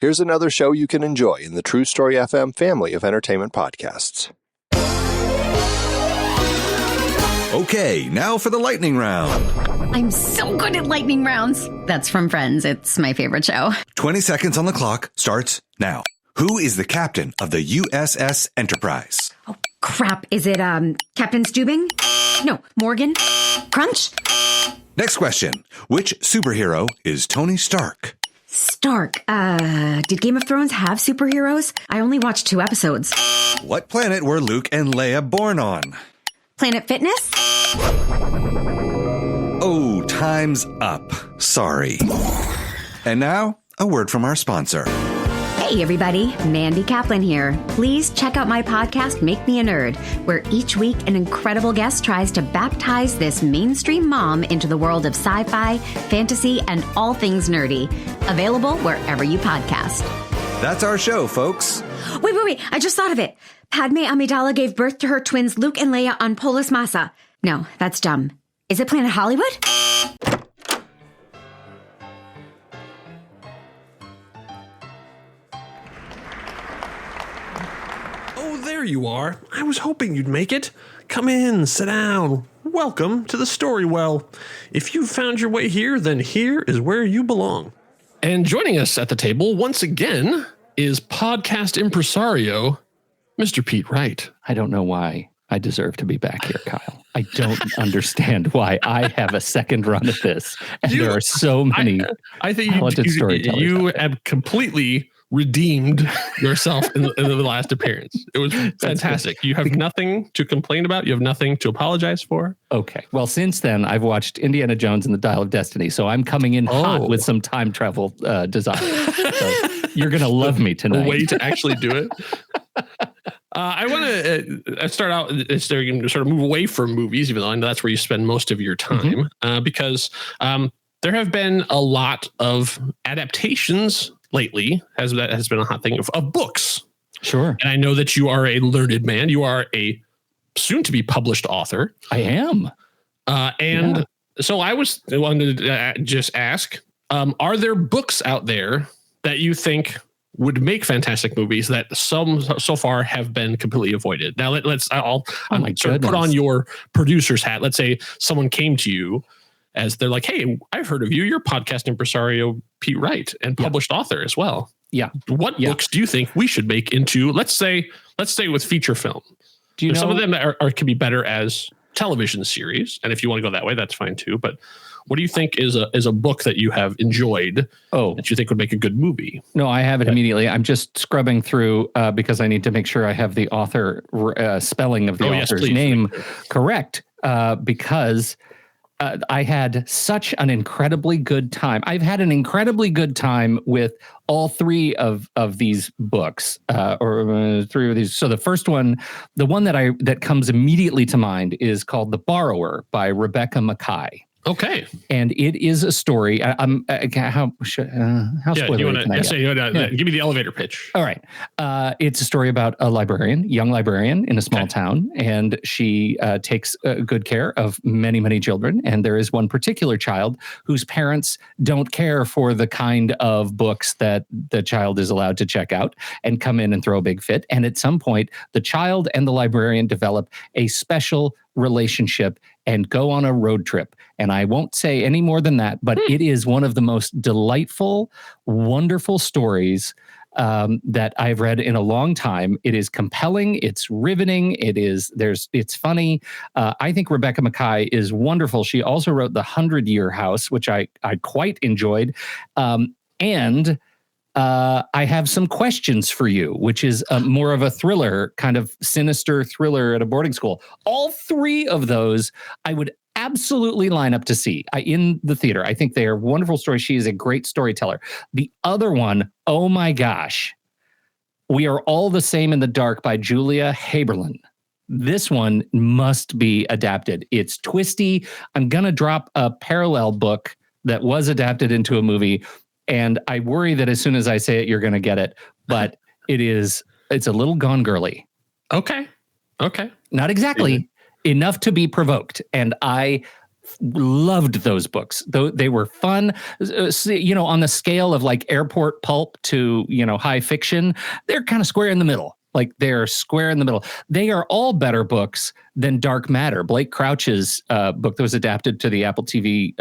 Here's another show you can enjoy in the True Story FM family of entertainment podcasts. Okay, now for the lightning round. I'm so good at lightning rounds. That's from Friends. It's my favorite show. 20 seconds on the clock starts now. Who is the captain of the USS Enterprise? Oh, crap. Is it, Captain Stubing? No, Morgan? Crunch? Next question. Which superhero is Tony Stark? Stark. Did Game of Thrones have superheroes? I only watched 2 episodes. What planet were Luke and Leia born on? Planet Fitness? Oh, time's up. Sorry. And now, a word from our sponsor. Hey everybody, Mandy Kaplan here. Please check out my podcast, Make Me a Nerd, where each week an incredible guest tries to baptize this mainstream mom into the world of sci-fi, fantasy, and all things nerdy. Available wherever you podcast. That's our show, folks. Wait. I just thought of it. Padme Amidala gave birth to her twins Luke and Leia on Polis Massa. No, that's dumb. Is it Planet Hollywood? There you are. I was hoping you'd make it. Come in, sit down. Welcome to the Story Well. If you've found your way here, then here is where you belong. And joining us at the table once again is podcast impresario, Mr. Pete Wright. I don't know why I deserve to be back here, Kyle. I don't understand why I have a second run at this. And there are so many I think talented storytellers. You have completely redeemed yourself in the last appearance. It was fantastic. You have nothing to complain about. You have nothing to apologize for. Okay. Well, since then, I've watched Indiana Jones and the Dial of Destiny, so I'm coming in hot with some time travel desire. So you're going to love me tonight. A way to actually do it. I want to start out, sort of move away from movies, even though I know that's where you spend most of your time, because there have been a lot of adaptations lately, that has been a hot thing of books. Sure. And I know that you are a learned man. You are a soon to be published author. I am. So I wanted to just ask, are there books out there that you think would make fantastic movies that some so far have been completely avoided? Now I'll sort of put on your producer's hat. Let's say someone came to you as they're like, hey, I've heard of you. You're podcast impresario Pete Wright and published author as well. Yeah. What books do you think we should make into, let's say with feature film? Do you know some of them can be better as television series? And if you want to go that way, that's fine too. But what do you think is a book that you have enjoyed that you think would make a good movie? No, I have it immediately. I'm just scrubbing through because I need to make sure I have the author spelling of the author's name correct because I had such an incredibly good time. I've had an incredibly good time with all 3 of these books, or 3 of these. So the first one, the one that comes immediately to mind is called The Borrower by Rebecca Mackay. Okay. And it is a story. How spoilery can I get? Give me the elevator pitch. All right. It's a story about a young librarian in a small town, and she takes good care of many, many children. And there is one particular child whose parents don't care for the kind of books that the child is allowed to check out and come in and throw a big fit. And at some point, the child and the librarian develop a special relationship and go on a road trip. And I won't say any more than that, but it is one of the most delightful, wonderful stories that I've read in a long time. It is compelling. It's riveting. It's funny. I think Rebecca Mackay is wonderful. She also wrote The 100-Year House, which I quite enjoyed. And I have some questions for you, which is more of a thriller, kind of sinister thriller at a boarding school. All 3 of those I would absolutely line up to see in the theater. I think they are wonderful stories. She is a great storyteller. The other one, oh my gosh, We Are All the Same in the Dark by Julia Haberlin. This one must be adapted. It's twisty. I'm going to drop a parallel book that was adapted into a movie, and I worry that as soon as I say it, you're going to get it. But it's a little Gone Girly. Okay. Not exactly enough to be provoked. And I loved those books. Though they were fun, on the scale of like airport pulp to, high fiction, they're kind of square in the middle. Like they're square in the middle. They are all better books than Dark Matter, Blake Crouch's book that was adapted to the Apple TV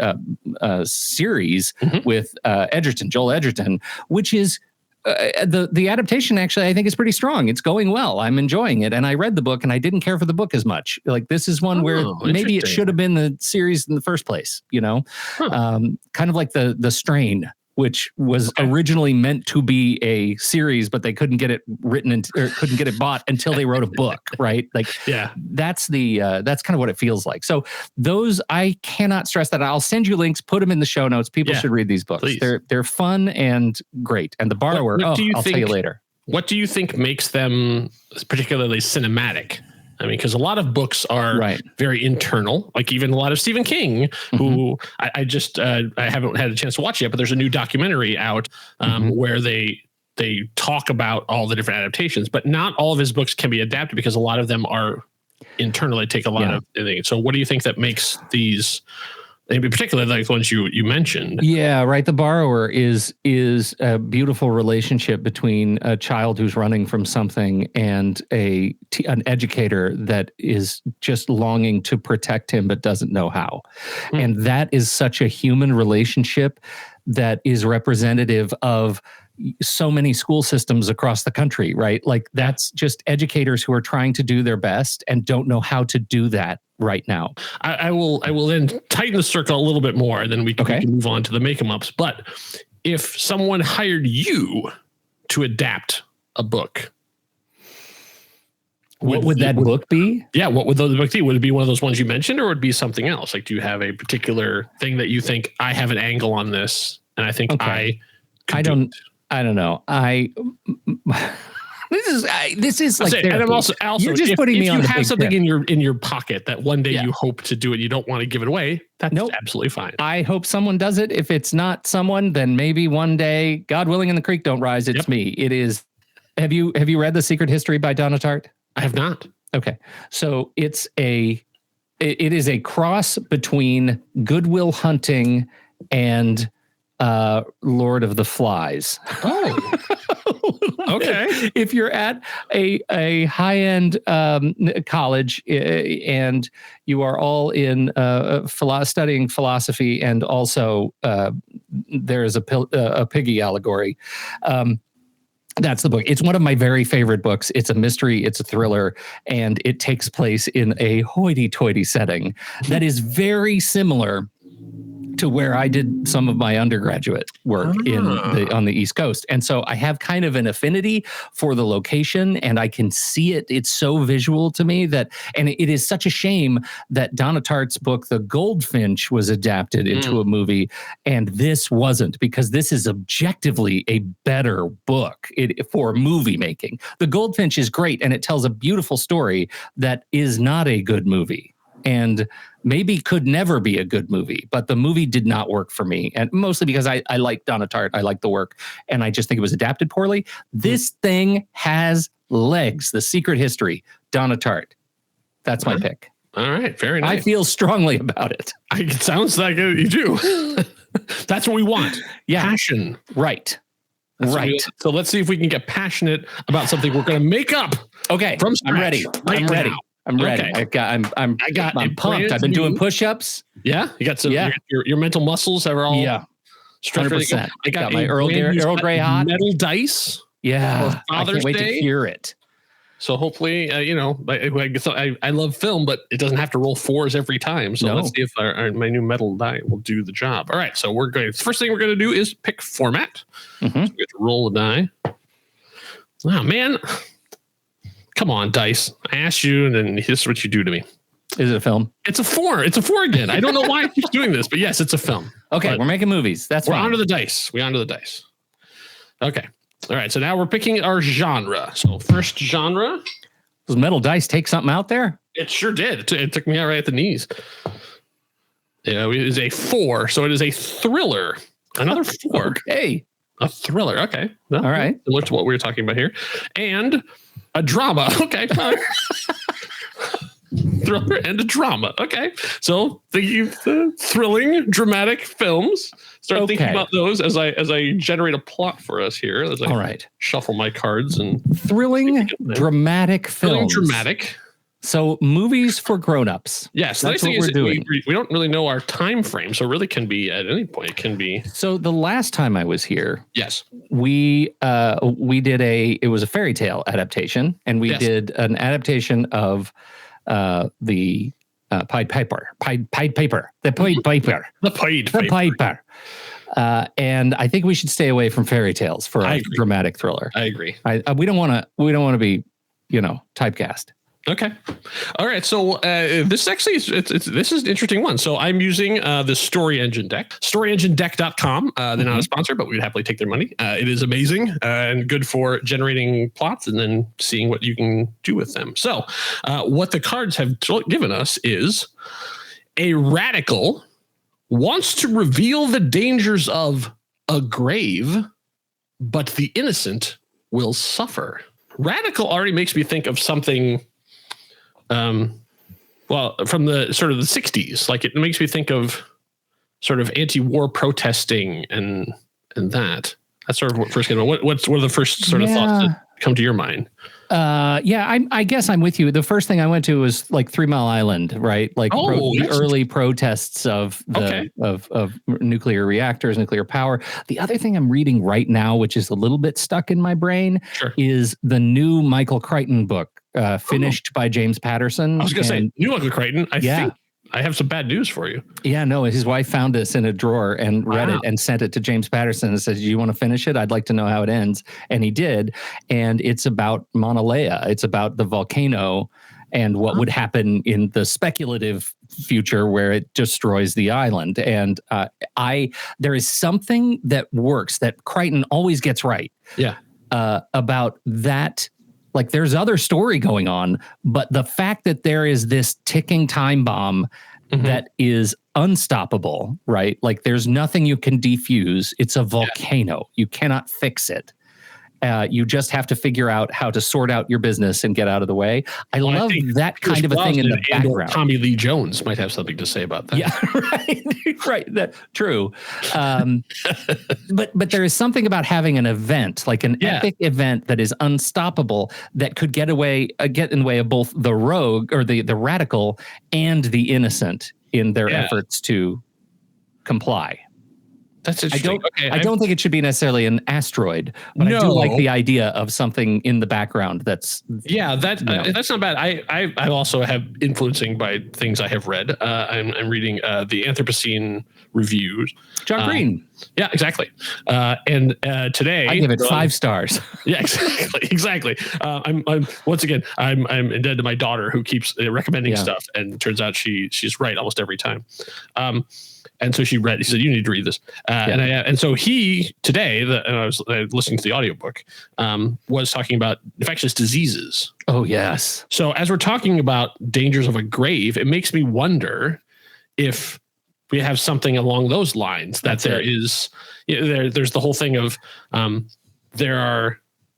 series with Joel Edgerton, which is the adaptation. Actually, I think is pretty strong. It's going well. I'm enjoying it, and I read the book, and I didn't care for the book as much. Like this is one where maybe it should have been the series in the first place. Kind of like the Strain, which was originally meant to be a series, but they couldn't get it written or couldn't get it bought until they wrote a book, right? Like, that's kind of what it feels like. So those, I cannot stress that. I'll send you links, put them in the show notes. People should read these books. Please. They're fun and great. And The Borrower, I'll tell you later. What do you think makes them particularly cinematic? I mean, because a lot of books are very internal, like even a lot of Stephen King, who I haven't had a chance to watch yet, but there's a new documentary out where they talk about all the different adaptations, but not all of his books can be adapted because a lot of them are internal. They take a lot of things. So what do you think that makes these, in particular, like the ones you mentioned? Yeah, right. The Borrower is a beautiful relationship between a child who's running from something and an educator that is just longing to protect him but doesn't know how. And that is such a human relationship that is representative of so many school systems across the country, right? Like that's just educators who are trying to do their best and don't know how to do that right now. I will then tighten the circle a little bit more, and then we can move on to the make-em-ups. But if someone hired you to adapt a book, what would that book be? Yeah, what would those books be? Would it be one of those ones you mentioned, or would it be something else? Like, do you have a particular thing that you think, I have an angle on this, and I think I don't know. This is like, and I'm also you're just putting me on. If you have something in your pocket that one day you hope to do it, you don't want to give it away. That's absolutely fine. I hope someone does it. If it's not someone, then maybe one day, God willing, and the creek don't rise, it's me. It is. Have you read The Secret History by Donna Tartt? I have not. Okay, so it is a cross between Good Will Hunting and Lord of the Flies. Oh, okay. If you're at a high-end college and you are all in studying philosophy, and also there is a piggy allegory. That's the book. It's one of my very favorite books. It's a mystery. It's a thriller, and it takes place in a hoity-toity setting that is very similar to where I did some of my undergraduate work on the East Coast. And so I have kind of an affinity for the location, and I can see it. It's so visual to me and it is such a shame that Donna Tartt's book, The Goldfinch, was adapted into a movie, and this wasn't, because this is objectively a better book for movie making. The Goldfinch is great, and it tells a beautiful story that is not a good movie, and maybe could never be a good movie, but the movie did not work for me. And mostly because I like Donna Tartt, I like the work, and I just think it was adapted poorly. This thing has legs. The Secret History, Donna Tartt. That's my pick. All right, very nice. I feel strongly about it. It sounds like you do. That's what we want. Yeah. Passion. Right. Right. So let's see if we can get passionate about something we're going to make up. Okay. From scratch. I'm ready. I'm ready. Now. I'm ready. Okay. I'm pumped. I've been doing push-ups. Yeah, you got some. Your mental muscles are all 100%. I got my Earl Grey hot metal dice. Yeah, I can't wait to hear it. So hopefully, I love film, but it doesn't have to roll fours every time. So let's see if my new metal die will do the job. All right, so we're going. First thing we're going to do is pick format. So we have to roll a die. Oh man. Come on, dice. I asked you, and then this is what you do to me. Is it a film? It's a 4. It's a 4 again. I don't know why I keep doing this, but yes, it's a film. Okay, we're making movies. We're onto the dice. Okay. All right, so now we're picking our genre. So first genre. Does metal dice take something out there? It sure did. It took me out right at the knees. Yeah, it is a 4. So it is a thriller. Another 4. Okay. A thriller. Okay. Well, all right. Similar to what we were talking about here. And a drama. Okay. thriller and a drama. Okay. So thinking thrilling, dramatic films. Start thinking about those as I generate a plot for us here. As I shuffle my cards and thrilling, dramatic films. Thrilling, dramatic. So movies for grown-ups. Yes, that's what we're doing. We don't really know our time frame, so it really can be at any point. It can be. So the last time I was here, yes, we did it was a fairy tale adaptation, and we did an adaptation of the Pied Piper. And I think we should stay away from fairy tales for a dramatic thriller. I agree. We don't want to be, typecast. Okay. All right. So this actually this is an interesting one. So I'm using the Story Engine deck, storyenginedeck.com. They're not a sponsor, but we'd happily take their money. It is amazing and good for generating plots and then seeing what you can do with them. So what the cards have given us is a radical wants to reveal the dangers of a grave, but the innocent will suffer. Radical already makes me think of something from the sort of the 60s. Like it makes me think of sort of anti-war protesting and that. That's sort of what first came to mind. What are the first sort of thoughts that come to your mind? I guess I'm with you. The first thing I went to was like 3 Mile Island, right? Like the early protests of of nuclear reactors, nuclear power. The other thing I'm reading right now, which is a little bit stuck in my brain, is the new Michael Crichton book, finished by James Patterson. I was going to say, new Michael Crichton. I think I have some bad news for you. Yeah, no, his wife found this in a drawer and read it and sent it to James Patterson and said, do you want to finish it? I'd like to know how it ends. And he did. And it's about Mauna Lea. It's about the volcano and what would happen in the speculative future where it destroys the island. And there is something that works that Crichton always gets right. Yeah. About that. Like there's other story going on, but the fact that there is this ticking time bomb that is unstoppable, right? Like there's nothing you can defuse. It's a volcano. You cannot fix it. You just have to figure out how to sort out your business and get out of the way. I love that kind of a thing in the background. Tommy Lee Jones might have something to say about that. Yeah, right. That true. But there is something about having an event, like an epic event that is unstoppable, that could get in the way of both the rogue or the radical and the innocent in their efforts to comply. That's interesting. I don't think it should be necessarily an asteroid, but I do like the idea of something in the background that's that's not bad. I also have influencing by things I have read. I'm reading the Anthropocene reviews. John Green. Yeah, exactly. And today I give it 5 stars. Yeah, exactly. I'm once again I'm indebted to my daughter who keeps recommending stuff, and it turns out she's right almost every time. And so she said, you need to read this. And so he today, and I was listening to the audiobook, was talking about infectious diseases. Oh, yes. So as we're talking about dangers of a grave, it makes me wonder if we have something along those lines, that there's the whole thing of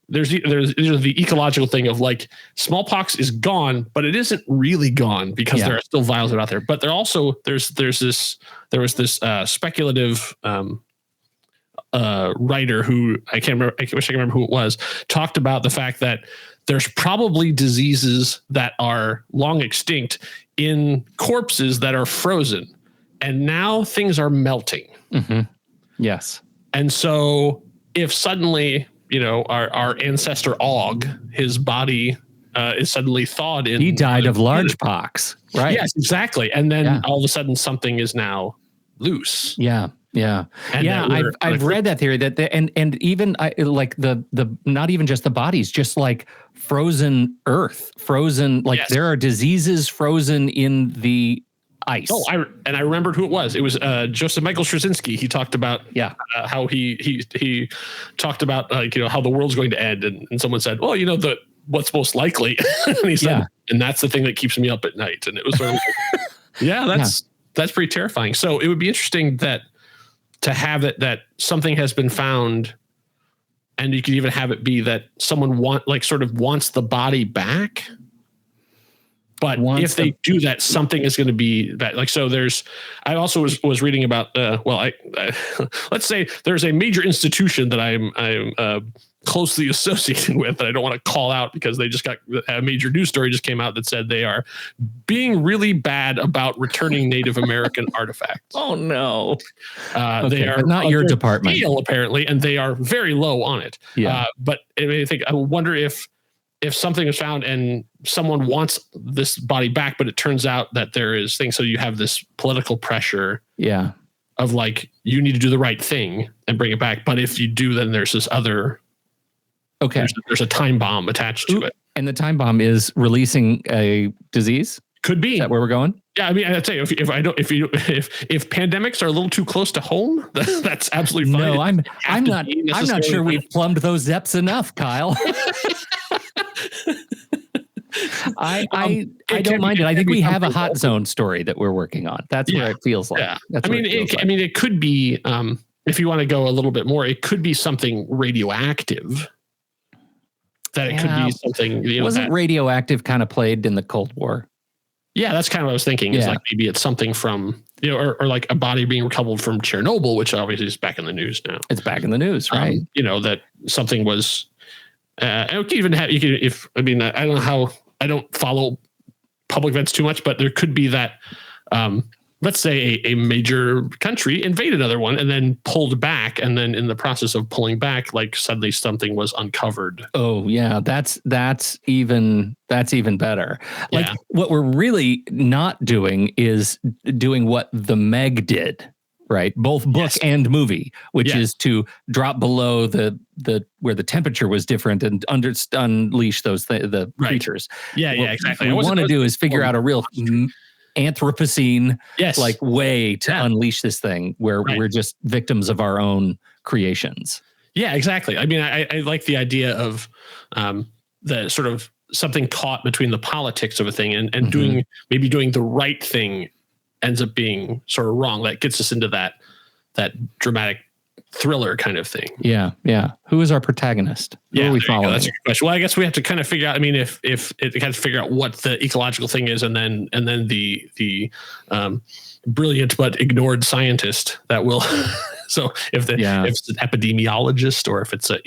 there's the ecological thing of like smallpox is gone, but it isn't really gone because there are still vials out there. But there was this speculative writer who I wish I can remember who it was, talked about the fact that there's probably diseases that are long extinct in corpses that are frozen, and now things are melting. Mm-hmm. Yes. And so if suddenly, our ancestor Og, his body is suddenly thawed in. He died of large pox, right? Yes, exactly. And then all of a sudden something is now loose. Yeah. Yeah. And I've read that theory that and even like the not even just the bodies, just like frozen earth, there are diseases frozen in the ice. Oh, I remembered who it was. It was Joseph Michael Straczynski. He talked about how he talked about how the world's going to end, and someone said, well, what's most likely, and he said, and that's the thing that keeps me up at night. And it was sort of that's pretty terrifying. So it would be interesting to have it that something has been found, and you could even have it be that someone wants the body back. But if they do that, something is going to be that. Like, so I also was reading about, let's say there's a major institution that I'm closely associated with that I don't want to call out because they just got a major news story just came out that said they are being really bad about returning Native American artifacts. Oh no. They are not your department apparently, and they are very low on it. Yeah. But I wonder if something is found and someone wants this body back, but it turns out that there is things. So you have this political pressure. Yeah. Of like, you need to do the right thing and bring it back. But if you do, then there's this other. Okay. There's a time bomb attached to it. And the time bomb is releasing a disease? Could be. Is that where we're going? Yeah, I mean, I'd say if pandemics are a little too close to home, that's absolutely fine. No, I'm not sure we've plumbed those depths enough, Kyle. I don't mind it. I think we have a hot zone story that we're working on. That's where it feels like. Yeah. That's it could be, if you want to go a little bit more, it could be something radioactive. That it could be something. Wasn't radioactive kind of played in the Cold War? Yeah, that's kind of what I was thinking. It's like maybe it's something from, or like a body being recovered from Chernobyl, which obviously is back in the news now. It's back in the news, right? That something was. I don't know how. I don't follow public events too much, but there could be that. Let's say a major country invaded another one and then pulled back, and then in the process of pulling back, like suddenly something was uncovered. Oh yeah, that's even better. Like what we're really not doing is doing what The Meg did, right? Both book and movie, which is to drop below the where the temperature was different and unleash those the creatures. Yeah, exactly. What we want to do is figure out a real Anthropocene like way to unleash this thing where we're just victims of our own creations. Yeah, exactly. I mean, I like the idea of the sort of something caught between the politics of a thing and doing the right thing ends up being sort of wrong. That gets us into that dramatic thriller kind of thing. Yeah. Who is our protagonist? Who are we following? That's a good question. Well, I guess we have to kind of figure out. I mean, if it kind of figure out what the ecological thing is, and then the brilliant but ignored scientist that will. So if it's an epidemiologist or if it's it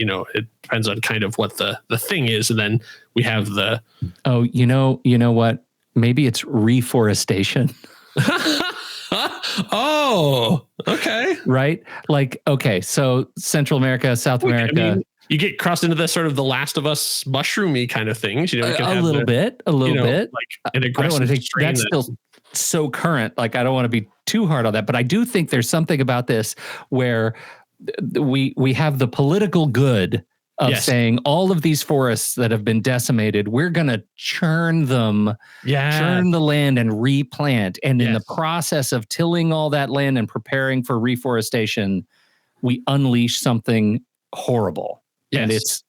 depends on kind of what the thing is, and then we have the. Oh, you know what? Maybe it's reforestation. Oh, okay. Right. Like, okay. So Central America, South America. I mean, you get crossed into the sort of the Last of Us mushroomy kind of things. You can a little bit. Like an aggressive. I don't want to think that's still so current. Like, I don't want to be too hard on that, but I do think there's something about this where we have the political good of saying all of these forests that have been decimated, we're going to churn the land and replant. And in the process of tilling all that land and preparing for reforestation, we unleash something horrible. Yes. And it's,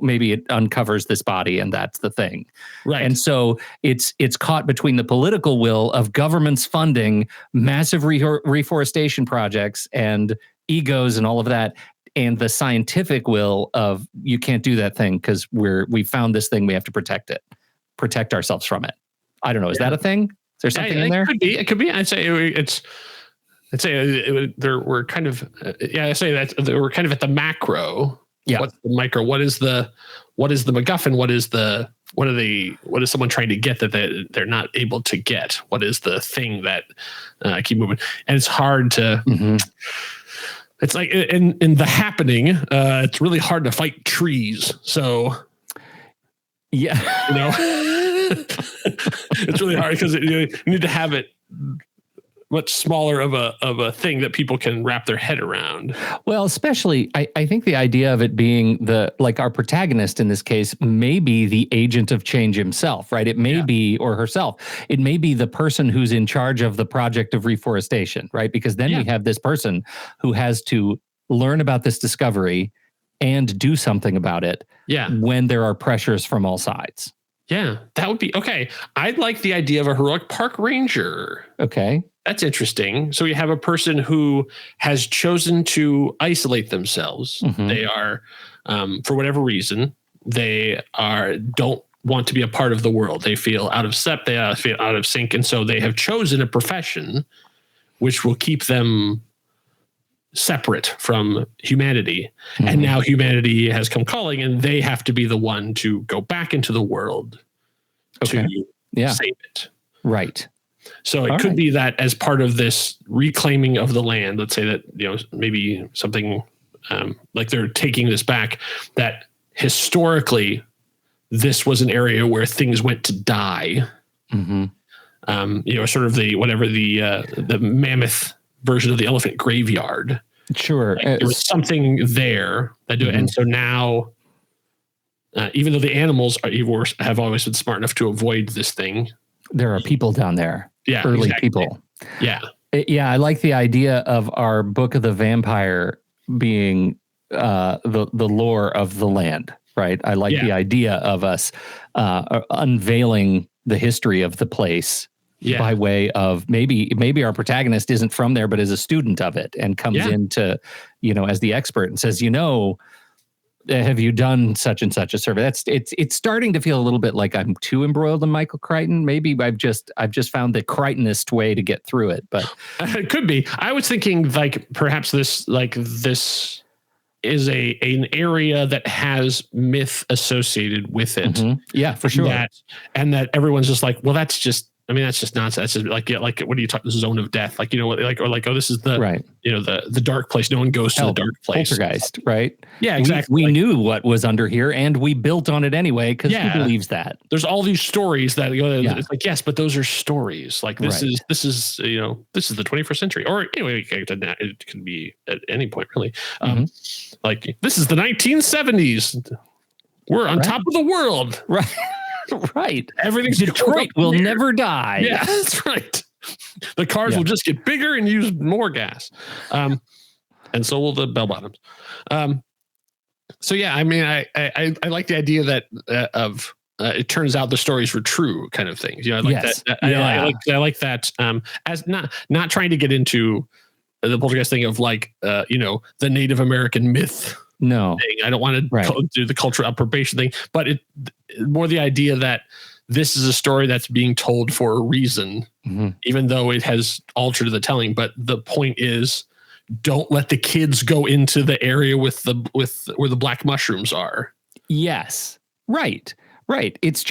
maybe it uncovers this body and that's the thing. Right. And so it's caught between the political will of governments funding massive reforestation projects and egos and all of that, and the scientific will of you can't do that thing because we found this thing, we have to protect ourselves from it. I don't know. Is that a thing? Is there something in there? It could be. I'd say we're kind of I say that we're kind of at the macro. Yeah. What's the micro? What is the MacGuffin? What is someone trying to get that they're not able to get? What is the thing that keep moving? And it's hard to. Mm-hmm. It's like in The Happening, it's really hard to fight trees. So, yeah, it's really hard because you need to have it much smaller of a thing that people can wrap their head around. Well, especially, I think the idea of it being our protagonist in this case may be the agent of change himself, right? It may be, or herself, it may be the person who's in charge of the project of reforestation, right? Because then we have this person who has to learn about this discovery and do something about it when there are pressures from all sides. Yeah, that would be okay. I'd like the idea of a heroic park ranger. Okay. That's interesting. So you have a person who has chosen to isolate themselves. Mm-hmm. They are, for whatever reason, don't want to be a part of the world. They feel out of step. They feel out of sync. And so they have chosen a profession which will keep them separate from humanity. Mm-hmm. And now humanity has come calling, and they have to be the one to go back into the world to save it. Right. So it could be that as part of this reclaiming of the land, let's say that, maybe something like they're taking this back, that historically this was an area where things went to die. Mm-hmm. Sort of the mammoth version of the elephant graveyard. Sure. Like there was something there that do it. And so now, even though the animals have always been smart enough to avoid this thing, there are people down there. Yeah. Early exactly. people. Yeah. Yeah. I like the idea of our Book of the Vampire being the lore of the land, right? I like the idea of us unveiling the history of the place by way of maybe our protagonist isn't from there, but is a student of it and comes into, as the expert and says, have you done such and such a survey? It's starting to feel a little bit like I'm too embroiled in Michael Crichton. Maybe I've just found the Crichtonist way to get through it, but it could be. I was thinking like perhaps this is an area that has myth associated with it. Mm-hmm. Yeah, for sure. And that everyone's just like, well, that's just nonsense. That's just like what do you talk? The zone of death, this is the the dark place. No one goes to the dark place. Poltergeist, right? Yeah, exactly. We knew what was under here, and we built on it anyway because he believes that. There's all these stories that it's like yes, but those are stories. Like this is the 21st century, or anyway, it could be at any point really. Like this is the 1970s. We're on top of the world, right? Right. Everything's Detroit will never die. Yeah, that's right. The cars will just get bigger and use more gas. And so will the bell bottoms. So yeah, I mean, I like the idea that it turns out the stories were true kind of things. I like that. I like that as not trying to get into the poltergeist thing of like the Native American myth. No, thing. I don't want to do the cultural appropriation thing, but more the idea that this is a story that's being told for a reason, even though it has altered the telling. But the point is, don't let the kids go into the area with where the black mushrooms are. Yes, right. Right. It's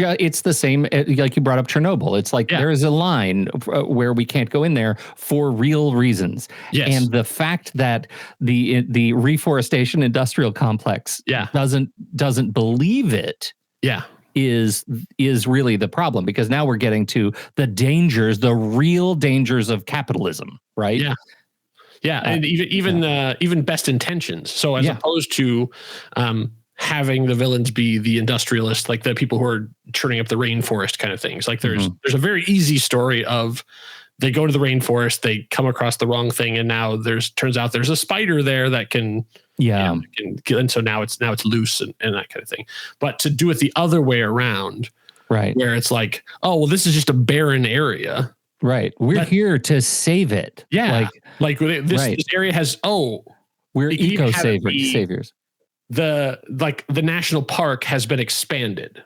the same, like you brought up Chernobyl. It's like there is a line where we can't go in there for real reasons. Yes. And the fact that the reforestation industrial complex doesn't believe it is really the problem, because now we're getting to the real dangers of capitalism, right? Yeah. Yeah. And even best intentions. So as opposed to having the villains be the industrialists, like the people who are churning up the rainforest kind of things. Like there's a very easy story of they go to the rainforest, they come across the wrong thing, and now turns out there's a spider there that can and so now it's loose and that kind of thing. But to do it the other way around, right, where it's like, oh well, this is just a barren area, right? We're here to save it. Yeah, like this area has we're eco saviors. The national park has been expanded.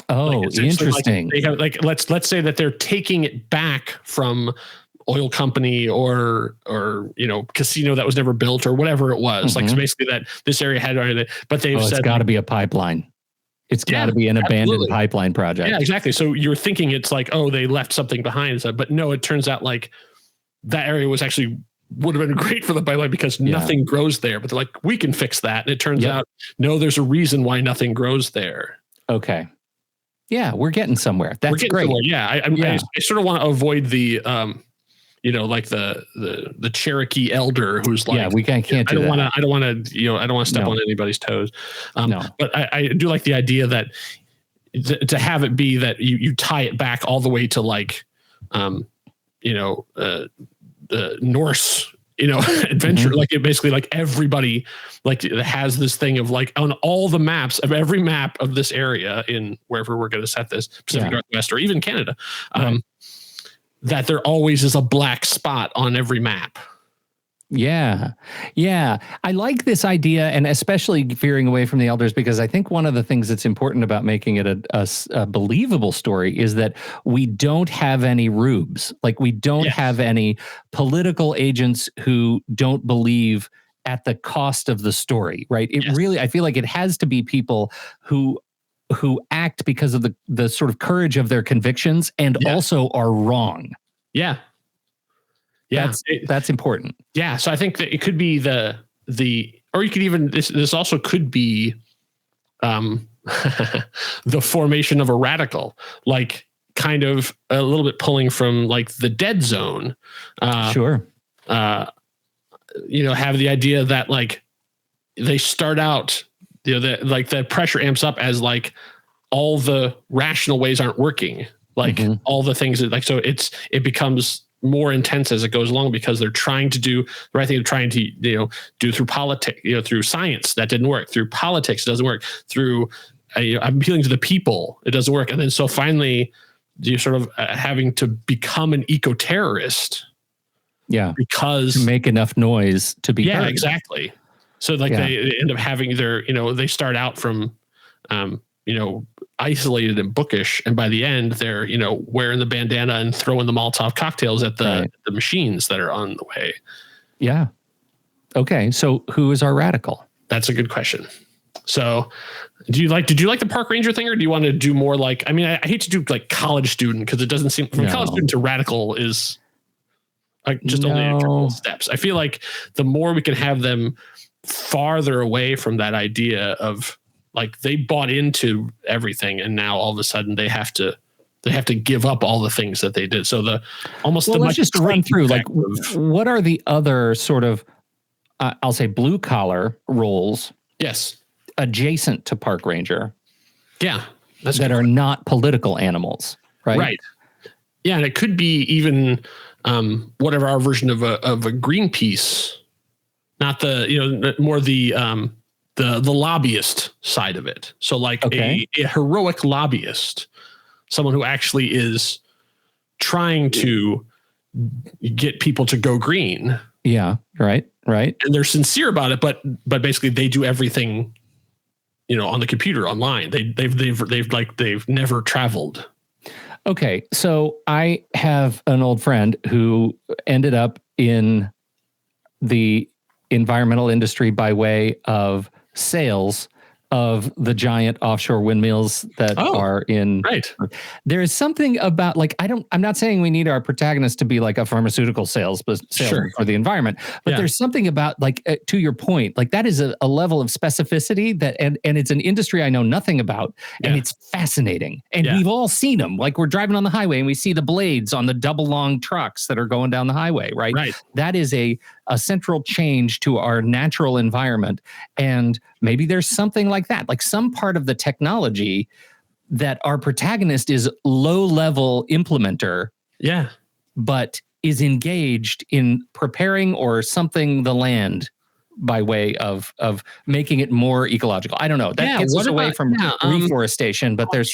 Oh, interesting. They have, let's say that they're taking it back from oil company or casino that was never built or whatever it was. Like, so basically that this area had, but they've said it's got to be a pipeline. It's got to be an abandoned pipeline project. Yeah, exactly. So you're thinking it's like, they left something behind, but no, it turns out like that area was actually would have been great for the pipeline because nothing grows there. But they're like, we can fix that. And it turns out, no, there's a reason why nothing grows there. Okay. Yeah, we're getting somewhere. That's great. Somewhere. Yeah, I sort of want to avoid the, like the Cherokee elder who's like, we can't do that. I don't want to step on anybody's toes. But I do like the idea that to have it be that you tie it back all the way to like, the Norse, adventure. Like it basically like everybody like has this thing of like on all the maps of every map of this area in wherever we're going to set this Pacific Northwest or even Canada, that there always is a black spot on every map. Yeah. Yeah. I like this idea, and especially veering away from the elders, because I think one of the things that's important about making it a believable story is that we don't have any rubes. Like, we don't have any political agents who don't believe at the cost of the story, right? It really, I feel like it has to be people who act because of the sort of courage of their convictions and also are wrong. Yeah. Yeah, that's important. Yeah, so I think that it could be the or you could even this also could be the formation of a radical, like kind of a little bit pulling from like the Dead Zone. Sure. Have the idea that like they start out, the pressure amps up as like all the rational ways aren't working, like all the things that it becomes more intense as it goes along because they're trying to do the right thing. They're trying to, do through politics, through science, that didn't work. Through politics, it doesn't work. Through, I'm appealing to the people, it doesn't work. And then so finally, you're sort of having to become an eco-terrorist. Yeah. Because to make enough noise to be heard. Exactly. So they end up having they start out from, isolated and bookish, and by the end they're wearing the bandana and throwing the Molotov cocktails at the machines that are on the way. Yeah. Okay, so who is our radical? That's a good question. So did you like the park ranger thing, or do you want to do more like, I hate to do like college student, because it doesn't seem from college student to radical is like just only a couple of steps. I feel like the more we can have them farther away from that idea of like they bought into everything, and now all of a sudden they have to give up all the things that they did. So let's just run through like what are the other sort of I'll say blue collar roles? Yes, adjacent to park ranger. Yeah, that are not political animals, right? Right. Yeah, and it could be even whatever our version of a Greenpeace, not more the lobbyist side of it. So like a heroic lobbyist, someone who actually is trying to get people to go green. Yeah. Right. And they're sincere about it, but basically they do everything, on the computer, online. They've never traveled. Okay. So I have an old friend who ended up in the environmental industry by way of sales of the giant offshore windmills that are in. Right. There is something about like, I'm not saying we need our protagonist to be like a pharmaceutical salesman for the environment, but there's something about like, to your point, like that is a level of specificity that, and it's an industry I know nothing about, and it's fascinating. And we've all seen them. Like we're driving on the highway and we see the blades on the double long trucks that are going down the highway, right? Right. That is a central change to our natural environment. And maybe there's something like that, like some part of the technology that our protagonist is low-level implementer, but is engaged in preparing or something the land by way of making it more ecological. I don't know. That gets us away from reforestation, but there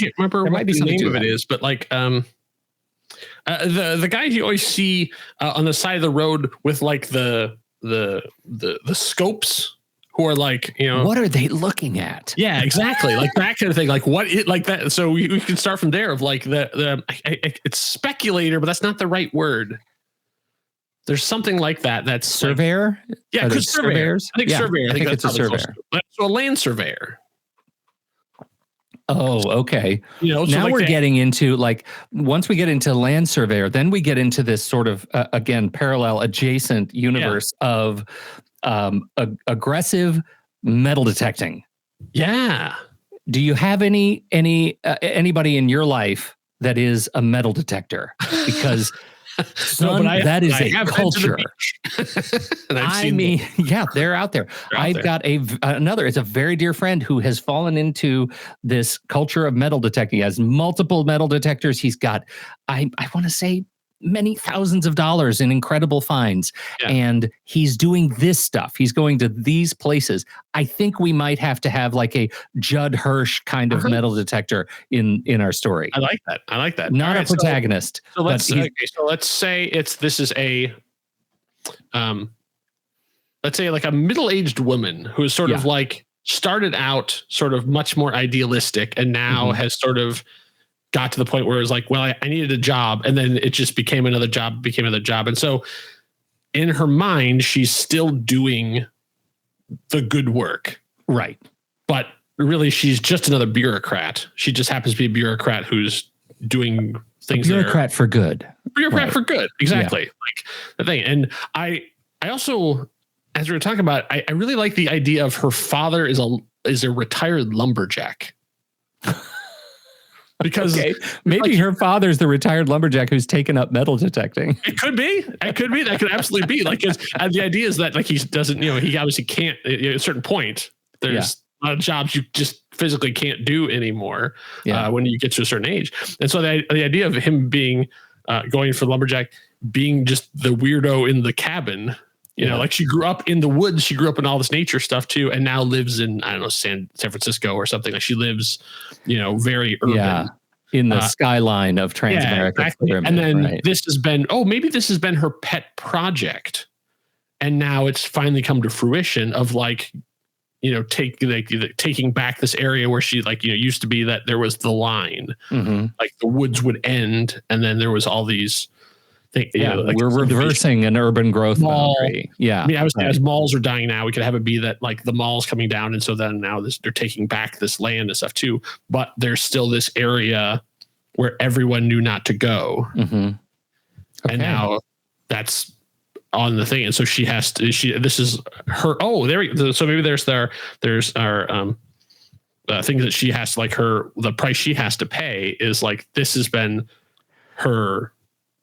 might be something to it is, but like the guys you always see on the side of the road with like the scopes, who are like, what are they looking at? Yeah, exactly. Like that kind of thing. Like what it like that. So we can start from there of like it's speculator, but that's not the right word. There's something like that. That's surveyor. Like, yeah, because surveyors. I think surveyor. I think it's a surveyor. So a land surveyor. Oh, okay. So now like we're getting into like, once we get into land surveyor, then we get into this sort of, again, parallel adjacent universe of aggressive metal detecting. Yeah. Do you have anybody in your life that is a metal detector? Because that is a culture. They're out there. I've got another. It's a very dear friend who has fallen into this culture of metal detecting. He has multiple metal detectors. He's got, I want to say, many thousands of dollars in incredible finds. And he's doing this stuff. He's going to these places. I think we might have to have like a Judd Hirsch kind of metal detector in our story. I like that. Not a protagonist. So let's say this is a let's say like a middle-aged woman who is sort of like started out sort of much more idealistic and now has sort of got to the point where it's like, well, I needed a job, and then it just became another job. And so in her mind, she's still doing the good work. Right. But really, she's just another bureaucrat. She just happens to be a bureaucrat who's doing things. Bureaucrat for good. Bureaucrat for good. Exactly. Like the thing. And I also, as we were talking about, I really like the idea of her father is a retired lumberjack. Because maybe like, her father's the retired lumberjack who's taken up metal detecting. It could be. That could absolutely be. Like, the idea is that like he doesn't, he obviously can't. At a certain point, there's a lot of jobs you just physically can't do anymore when you get to a certain age. And so the idea of him being going for lumberjack, being just the weirdo in the cabin. You know, like she grew up in the woods. She grew up in all this nature stuff too, and now lives in, I don't know, San Francisco or something. Like she lives, very urban. In the skyline of Trans-America. Exactly. And then this has been, maybe this has been her pet project. And now it's finally come to fruition of like, taking back this area where she used to be that there was the line, like the woods would end. And then there was all these we're reversing an urban growth boundary. Yeah. I mean, obviously, as malls are dying now, we could have it be that like the mall's coming down. And so then now they're taking back this land and stuff too. But there's still this area where everyone knew not to go. And now that's on the thing. And so she has to, this is her, so maybe there's our things that she has to like the price she has to pay is like, this has been her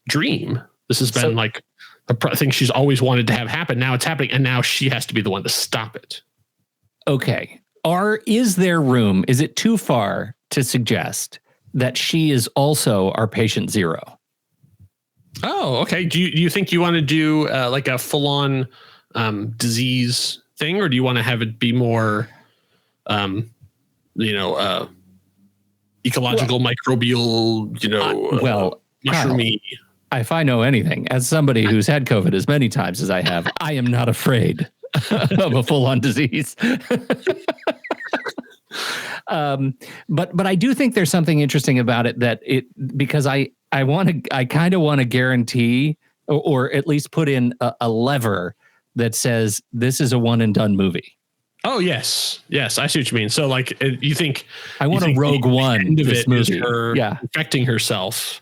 dream. This has been like the thing she's always wanted to have happen. Now it's happening, and now she has to be the one to stop it. Okay. Is there room? Is it too far to suggest that she is also our patient zero? Oh, okay. Do you think you want to do like a full-on disease thing, or do you want to have it be more, ecological, microbial, mushroomy? If I know anything, as somebody who's had COVID as many times as I have, I am not afraid of a full-on disease. But I do think there's something interesting about it because I kind of want to guarantee or at least put in a lever that says this is a one and done movie. Oh yes, I see what you mean. So like you think I want a Rogue One this movie, her infecting herself.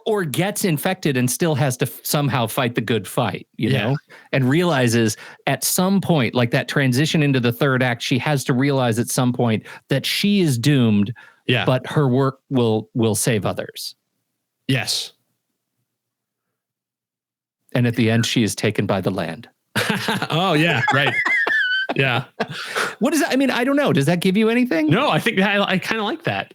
Or gets infected and still has to somehow fight the good fight, you know, and realizes at some point, like that transition into the third act, she has to realize at some point that she is doomed, but her work will save others. Yes. And at the end, she is taken by the land. Oh, yeah, right. Yeah. What is that? I mean, I don't know. Does that give you anything? No, I think I kind of like that.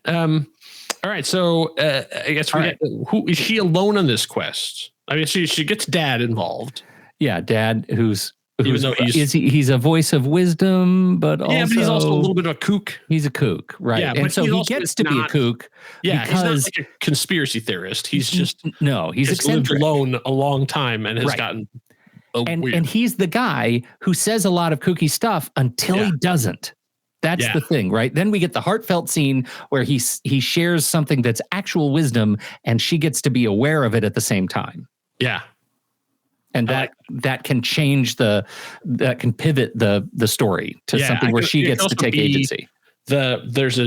All right, so I guess who is she alone on this quest? I mean, she gets Dad involved. Yeah, Dad, he's a voice of wisdom, but also he's also a little bit of a kook. He's a kook, right? Yeah, and so he gets to be a kook. Yeah, he's not like a conspiracy theorist. He's just he's eccentric. Lived alone a long time and has gotten weird. And he's the guy who says a lot of kooky stuff until he doesn't. That's the thing, right? Then we get the heartfelt scene where he shares something that's actual wisdom, and she gets to be aware of it at the same time. Yeah, and that can change that can pivot the story to something where she gets to take agency. There's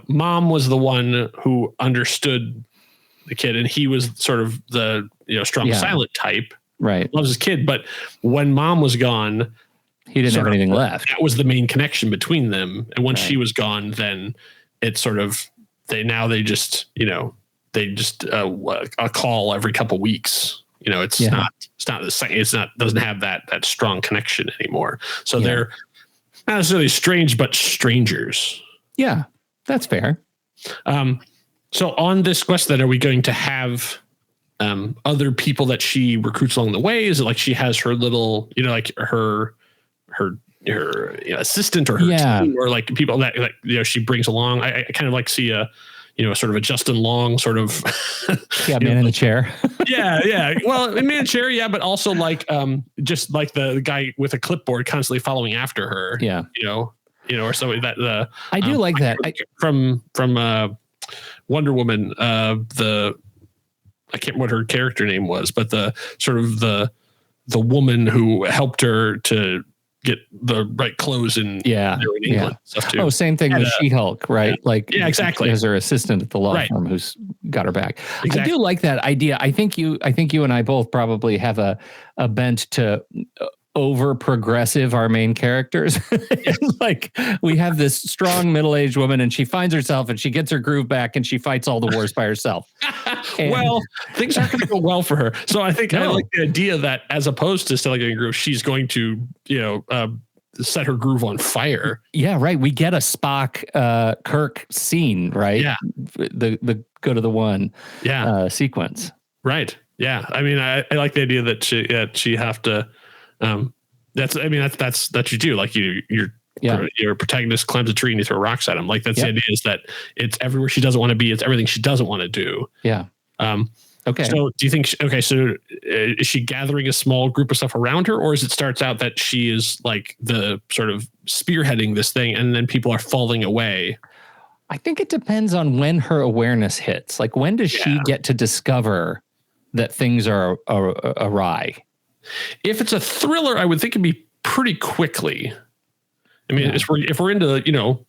Mom was the one who understood the kid, and he was sort of the strong silent type, right? Loves his kid, but when Mom was gone, he didn't have anything left. That was the main connection between them. And once she was gone, then it's sort of a call every couple weeks. It's not the same. It's not, doesn't have that strong connection anymore. So they're not necessarily strange, but strangers. Yeah, that's fair. So on this quest, then, are we going to have other people that she recruits along the way? Is it like she has her little, like her assistant or her team, or like people that she brings along? I kind of like see a sort of a Justin Long sort of Man in the chair. yeah. Well, man in the chair, yeah, but also like just like the guy with a clipboard constantly following after her. Yeah. Or something that I do like that. From Wonder Woman, I can't remember what her character name was, but the sort of the woman who helped her to get the right clothes in England stuff too. Oh, same thing with She-Hulk, right? Yeah. Exactly. There's her assistant at the law firm who's got her back. Exactly. I do like that idea. I think you and I both probably have a bent to over progressive our main characters. Like we have this strong middle-aged woman and she finds herself and she gets her groove back and she fights all the wars by herself. Well, things aren't going to go well for her. So I think I like the idea that as opposed to still getting a groove, she's going to, set her groove on fire. Yeah, right. We get a Spock Kirk scene, right? Yeah. The go to the one sequence. Right. Yeah. I mean, I like the idea that she have to that's what you do. Like your protagonist climbs a tree and you throw rocks at him. Like that's the idea is that it's everywhere she doesn't want to be. It's everything she doesn't want to do. Yeah. Okay. So do you think, so is she gathering a small group of stuff around her, or is it starts out that she is like the sort of spearheading this thing and then people are falling away? I think it depends on when her awareness hits. Like when does she get to discover that things are awry? If it's a thriller, I would think it'd be pretty quickly. I mean, if we're into,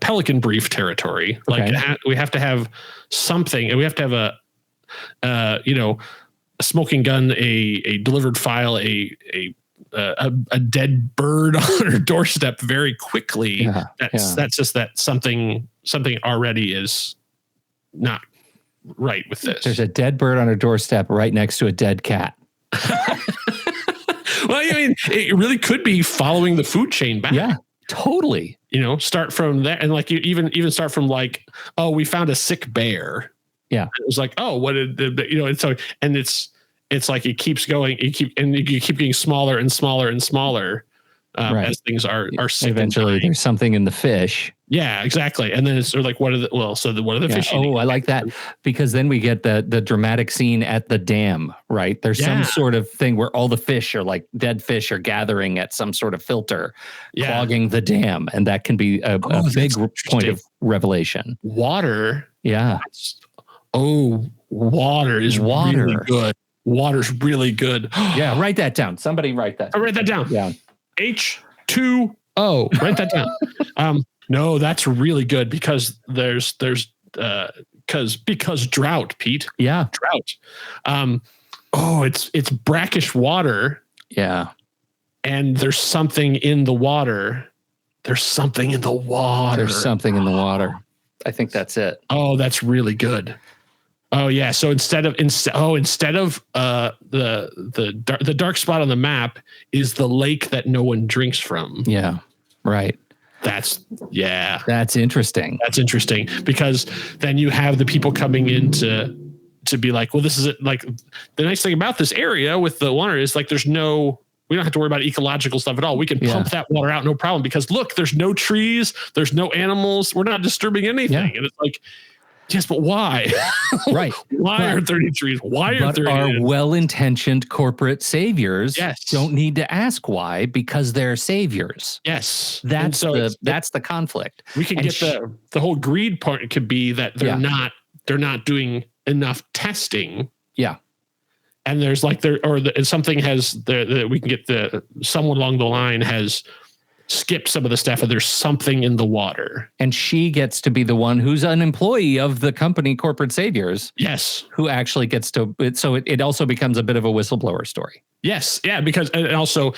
Pelican Brief territory, like we have to have something, and we have to have a smoking gun, a delivered file, a dead bird on her doorstep very quickly. That's just that something already is not right with this. There's a dead bird on her doorstep right next to a dead cat. Well, I mean, it really could be following the food chain back. Yeah, totally. Start from there, and like you even start from like, oh, we found a sick bear. Yeah, it was like, oh, what did and so and it's like it keeps going, you keep getting smaller and smaller and smaller as things are sick. Eventually, there's something in the fish. Yeah, exactly. And then it's sort of like, what are the fish eating? Oh, I like that, because then we get the dramatic scene at the dam, right? There's some sort of thing where all the fish are like dead fish are gathering at some sort of filter, clogging the dam. And that can be a big point of revelation. Water. Yeah. Water is really good. Water's really good. Yeah, write that down. Somebody write that. I write that down. Yeah. H2O. Write that down. No, that's really good because there's drought, Pete. Yeah. Drought. It's brackish water. Yeah. And there's something in the water. There's something in the water. I think that's it. Oh, that's really good. Oh yeah. So instead of the dark spot on the map is the lake that no one drinks from. Yeah. Right. That's interesting. That's interesting because then you have the people coming in to be like, well, this is it. Like the nice thing about this area with the water is like, we don't have to worry about ecological stuff at all. We can pump that water out. No problem. Because look, there's no trees, there's no animals. We're not disturbing anything. Yeah. And it's like, yes, but why? Right. Why are 30 trees? Why are 30? Our well-intentioned corporate saviors don't need to ask why, because they're saviors. Yes. That's the conflict. We can get the whole greed part could be that they're not doing enough testing. Yeah. And there's like something has we can get someone along the line has skipped some of the stuff and there's something in the water. And she gets to be the one who's an employee of the company Corporate Saviors. Yes. Who actually gets to, so it also becomes a bit of a whistleblower story. Yes. Yeah. Because and also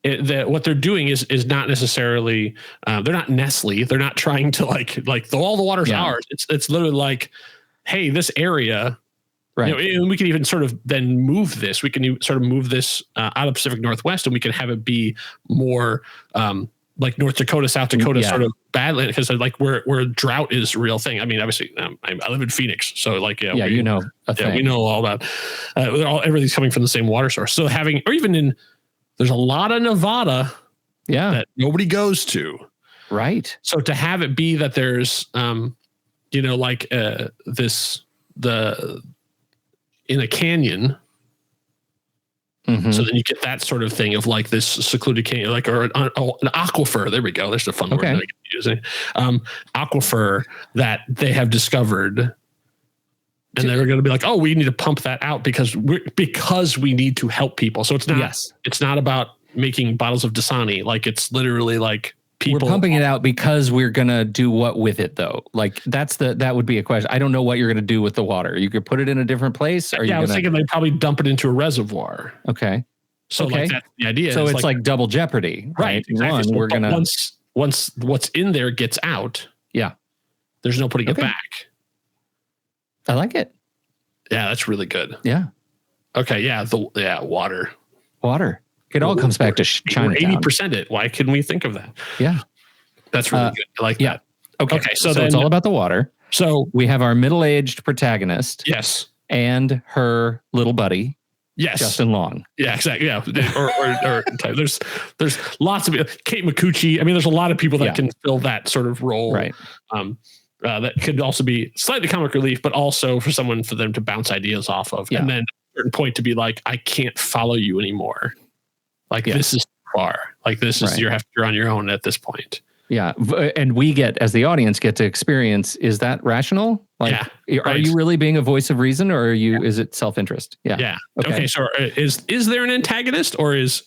what they're doing is not necessarily, they're not Nestle. They're not trying to like all the water's ours. It's literally like, hey, this area, right. And we can even sort of then move this. We can sort of move this out of Pacific Northwest, and we can have it be more like North Dakota, South Dakota, sort of badland, because like where drought is a real thing. I mean, obviously, I live in Phoenix, so like we know all about everything's coming from the same water source. So there's a lot of Nevada, that nobody goes to, right? So to have it be that there's like in a canyon. Mhm. So then you get that sort of thing of like this secluded canyon, like, or an aquifer. There we go. There's a fun word that I can use. Aquifer that they have discovered. And they're going to be like, oh, we need to pump that out because we need to help people. So it's not about making bottles of Dasani. Like it's literally like people. We're pumping it out because we're going to do what with it though? Like that would be a question. I don't know what you're going to do with the water. You could put it in a different place. Or I was thinking they'd probably dump it into a reservoir. Okay. So like that's the idea. So it's like double jeopardy, right? Exactly. One, we're going to, once what's in there gets out. Yeah. There's no putting it back. I like it. Yeah, that's really good. Yeah. Okay. Yeah. Water. It all comes back to Chinatown. 80% it. Why couldn't we think of that? Yeah. That's really good. I like that. Okay. So it's all about the water. So we have our middle-aged protagonist. Yes. And her little buddy. Yes. Justin Long. Yeah, exactly. Yeah. or there's lots of Kate McCucci. I mean, there's a lot of people that can fill that sort of role. Right. That could also be slightly comic relief, but also for them to bounce ideas off of. Yeah. And then at a certain point to be like, I can't follow you anymore. Like this is far. Like this is you're on your own at this point. Yeah. And we as the audience get to experience, is that rational? Like, are you really being a voice of reason or is it self-interest? Yeah. Yeah. Okay. So is there an antagonist or is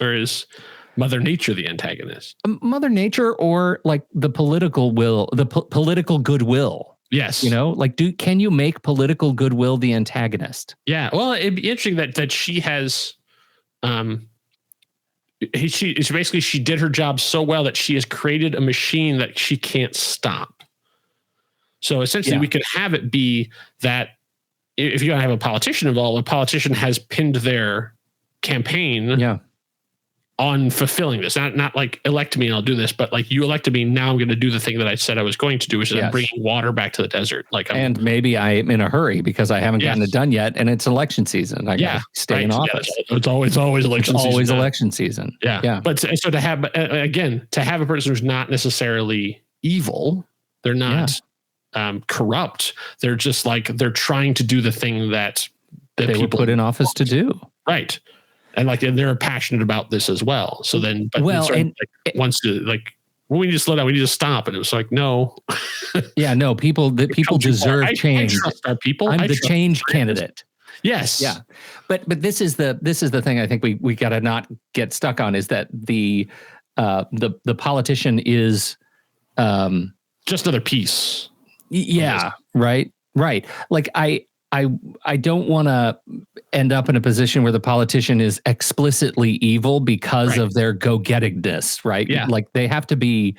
Mother Nature the antagonist? Mother Nature or like the political will, the political goodwill. Yes. Can you make political goodwill the antagonist? Yeah. Well, it'd be interesting that she has, she did her job so well that she has created a machine that she can't stop. So essentially we could have it be that if you're going to have a politician involved, a politician has pinned their campaign on fulfilling this. Not like elect me and I'll do this, but like you elected me, now I'm going to do the thing that I said I was going to do, which is bringing water back to the desert. And maybe I'm in a hurry because I haven't gotten it done yet, and it's election season. I got to stay in office. It's always election season. Always election season. Yeah. But so to have a person who's not necessarily evil, they're not corrupt. They're just like they're trying to do the thing that they were put in office to do. Right. And they're passionate about this as well. So then, we need to slow down. We need to stop. And it was like, no. No, people deserve change. I trust our people. I'm the change candidate. Yes. Yeah. But this is the thing I think we got to not get stuck on is that the politician is just another piece. Yeah. Right. Like I don't want to end up in a position where the politician is explicitly evil because of their go-gettingness, right? Yeah. Like they have to be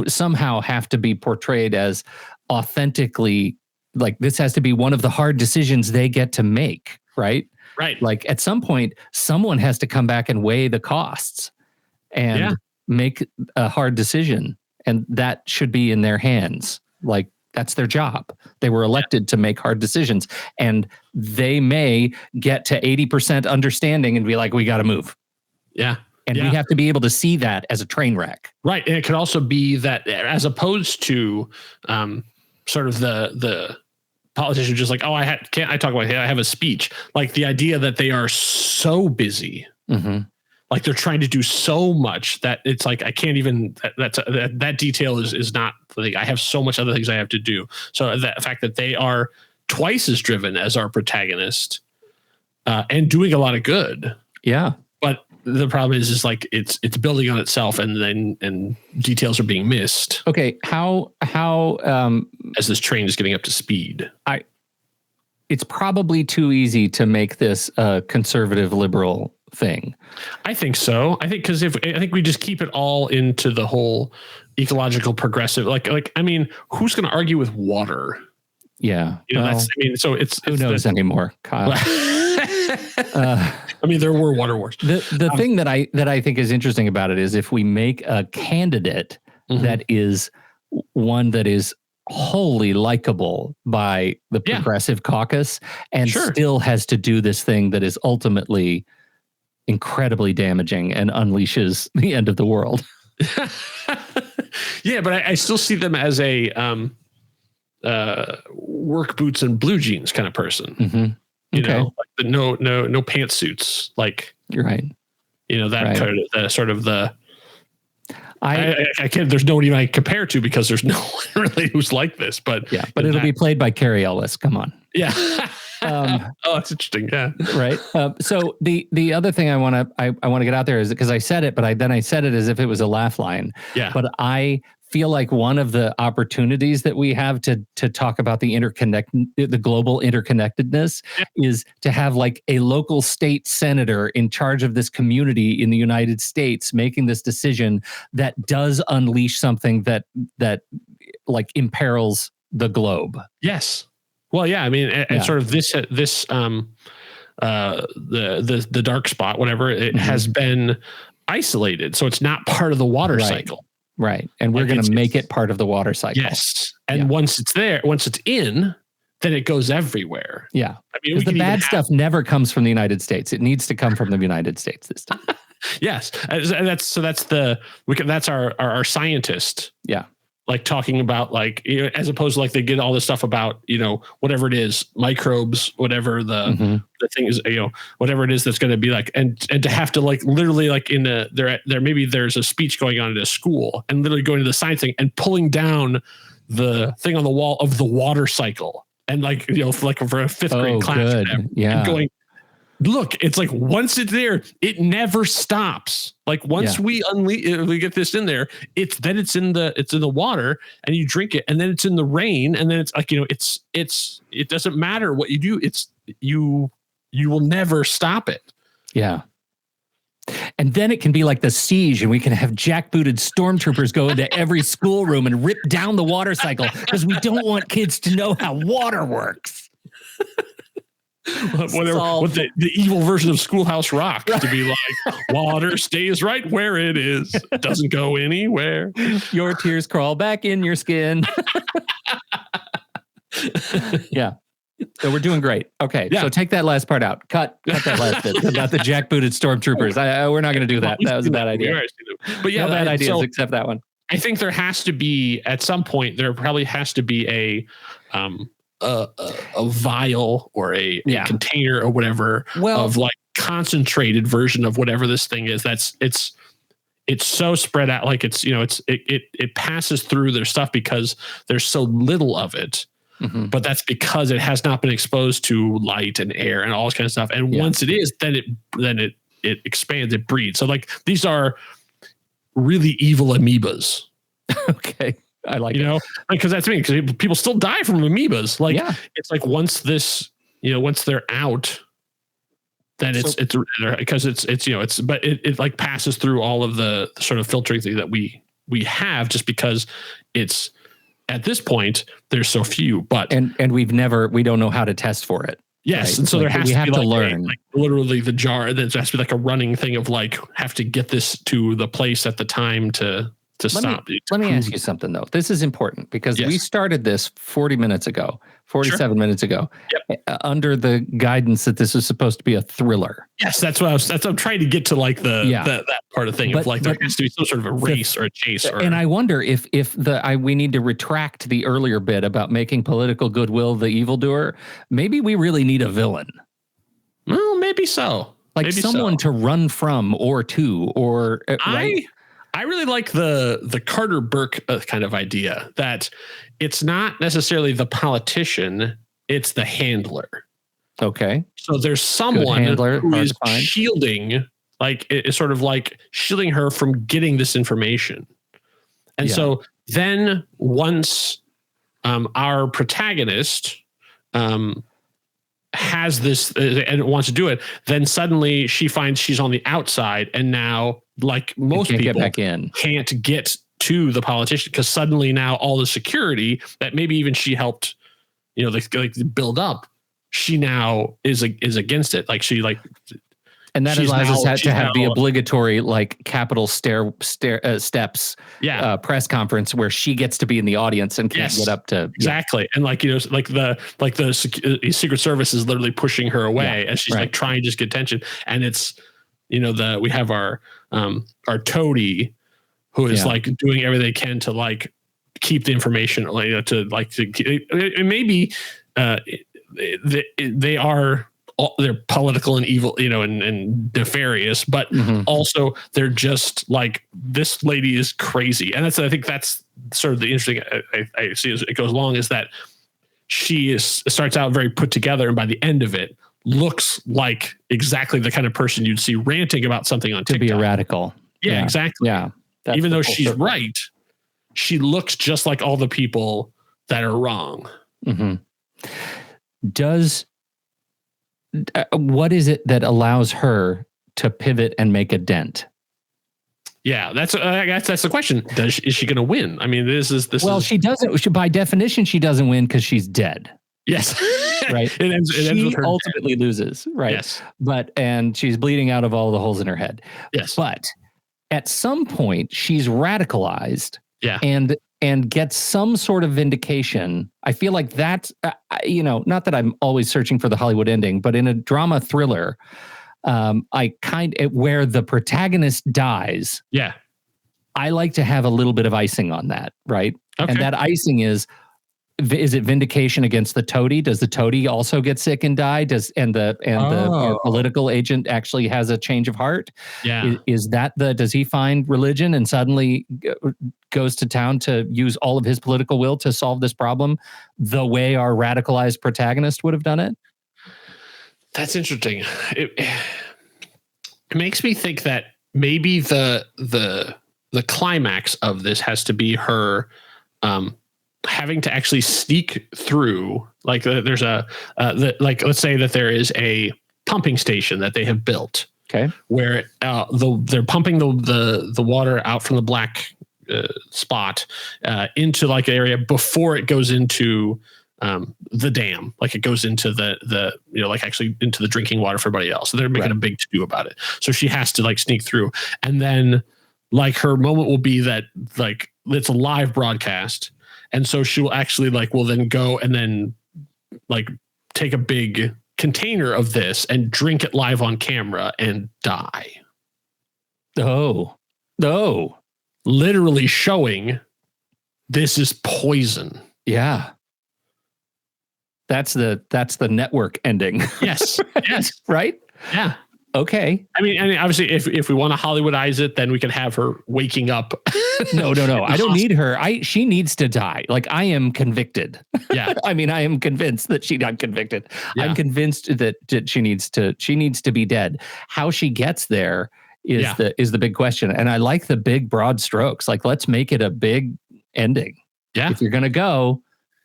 somehow have to be portrayed as authentically, like this has to be one of the hard decisions they get to make, right? Right. Like at some point, someone has to come back and weigh the costs and make a hard decision. And that should be in their hands. Like, that's their job. They were elected to make hard decisions, and they may get to 80% understanding and be like, we got to move. Yeah. And we have to be able to see that as a train wreck. Right. And it could also be that as opposed to sort of the politician just like, oh, I have a speech. Like the idea that they are so busy. Mm-hmm. Like they're trying to do so much that it's like I can't even. That detail is not the thing. I have so much other things I have to do. So the fact that they are twice as driven as our protagonist and doing a lot of good. Yeah, but the problem is like it's building on itself, and details are being missed. Okay, how as this train is getting up to speed, it's probably too easy to make this a conservative liberal thing. I think so. I think because I think we just keep it all into the whole ecological progressive, like I mean, who's going to argue with water? Yeah, so it's who knows anymore, Kyle. I mean, there were water wars. The thing that I think is interesting about it is if we make a candidate that is one that is wholly likable by the progressive caucus and still has to do this thing that is ultimately incredibly damaging and unleashes the end of the world. Yeah, but I still see them as a work boots and blue jeans kind of person. Mm-hmm. You know, like the no pantsuits. Like you're right. You know, that kind of the sort of the. I can't. There's no one even I compare to because there's no one really who's like this. But but it'll be played by Carrie Ellis. Come on. Yeah. Oh, that's interesting. Yeah. Right. So the other thing I want to get out there is because I said it, but I said it as if it was a laugh line. Yeah. But I feel like one of the opportunities that we have to talk about the global interconnectedness is to have like a local state senator in charge of this community in the United States making this decision that does unleash something that like imperils the globe. Yes. Well, yeah. I mean, and sort of the dark spot, whatever, it has been isolated, so it's not part of the water cycle. Right. And we're going to make it part of the water cycle. Yes. And once it's there, once it's in, then it goes everywhere. Yeah. I mean, the bad stuff never comes from the United States. It needs to come from the United States this time. Yes. And that's our scientist. Yeah. Like talking about like, you know, as opposed to like they get all this stuff about, you know, whatever it is, microbes, whatever the thing is, you know, whatever it is that's going to be like, and to have to like literally like in there maybe there's a speech going on at a school and literally going to the science thing and pulling down the thing on the wall of the water cycle and like, you know, like for a fifth grade class and going, look, it's like once it's there, it never stops. Like once we get this in there, it's in the water and you drink it and then it's in the rain and then it's like, you know, it doesn't matter what you do. You will never stop it. Yeah. And then it can be like the siege and we can have jackbooted stormtroopers go into every schoolroom and rip down the water cycle because we don't want kids to know how water works. What the evil version of Schoolhouse Rock to be like, water stays right where it is. It doesn't go anywhere. Your tears crawl back in your skin. Yeah. So we're doing great. Okay. Yeah. So take that last part out. Cut that last bit about the jackbooted stormtroopers. We're not going to do that. That was a bad idea. But yeah, no bad ideas except that one. I think there has to be at some point. There probably has to be a vial or a container or whatever of like concentrated version of whatever this thing is. It's so spread out. Like it's, you know, it passes through their stuff because there's so little of it. Mm-hmm. But that's because it has not been exposed to light and air and all this kind of stuff. And once it is, then it expands, it breeds. So like these are really evil amoebas. Okay. I like, you know, because that's me, because people still die from amoebas. Like it's like once they're out, then it's because it's, you know, but it like passes through all of the sort of filtering thing that we have just because it's at this point, there's so few, but and we don't know how to test for it. Yes. Right? And so like, we have to learn like literally the jar. There has to be like a running thing of like, have to get this to the place at the time to stop. Let me ask you something though. This is important because we started this 47 minutes ago, under the guidance that this was supposed to be a thriller. Yes, that's what I'm trying to get to, like that part of thing of like there has to be some sort of a race or a chase. And I wonder if we need to retract the earlier bit about making political goodwill the evildoer. Maybe we really need a villain. Well, maybe so. Like maybe someone to run from or to, or right? I really like the Carter Burke kind of idea that it's not necessarily the politician, it's the handler. Okay. So there's someone who is shielding, like it's sort of like shielding her from getting this information. And so then once our protagonist has this and wants to do it, then suddenly she finds she's on the outside and now, like most people can't get to the politician because suddenly now all the security that maybe even she helped, you know, like build up, she now is against it. Like she like, and that allows us to have the obligatory like Capitol steps press conference where she gets to be in the audience and can't get up to and like, you know, like the Secret Service is literally pushing her away as she's like trying to just get attention. And it's, you know, we have our toady who is like doing everything they can to like keep the information, maybe they are. They're political and evil, and nefarious, but also they're just like, this lady is crazy. And I think that's sort of the interesting I see as it goes along, is that she starts out very put together, and by the end of it looks like exactly the kind of person you'd see ranting about something on TikTok. To be a radical. Yeah, exactly. Yeah. Even though she's right, she looks just like all the people that are wrong. Mm-hmm. What is it that allows her to pivot and make a dent? Yeah, that's the question. Is she going to win? I mean, she doesn't. By definition, she doesn't win because she's dead. Yes, right. It ends with her ultimately loses. Right. Yes, and she's bleeding out of all the holes in her head. Yes, but at some point, she's radicalized. Yeah, and gets some sort of vindication. I feel like that's, not that I'm always searching for the Hollywood ending, but in a drama thriller, where the protagonist dies. Yeah. I like to have a little bit of icing on that. Right. Okay. And that icing is it vindication against the toady? Does the toady also get sick and die? Our political agent actually has a change of heart? Yeah. Does he find religion and suddenly goes to town to use all of his political will to solve this problem the way our radicalized protagonist would have done it? That's interesting. It makes me think that maybe the climax of this has to be her having to actually sneak through, like there's let's say that there is a pumping station that they have built. Okay. Where they're pumping the water out from the black spot into like an area before it goes into the dam, like it goes into the actually into the drinking water for everybody else. So they're making a big to-do about it. So she has to like sneak through, and then like her moment will be that like it's a live broadcast. And so she will actually will then go and then like take a big container of this and drink it live on camera and die. Oh, literally showing this is poison. Yeah. That's the network ending. Yes. Yes. Right? Yeah. Okay. I mean, obviously, if we want to Hollywoodize it, then we can have her waking up. No. I don't need her. She needs to die. Like, I am convicted. Yeah. I mean, I am convinced that I'm convicted. Yeah. I'm convinced that she needs to be dead. How she gets there is the big question. And I like the big broad strokes. Like, let's make it a big ending. Yeah. If you're going to go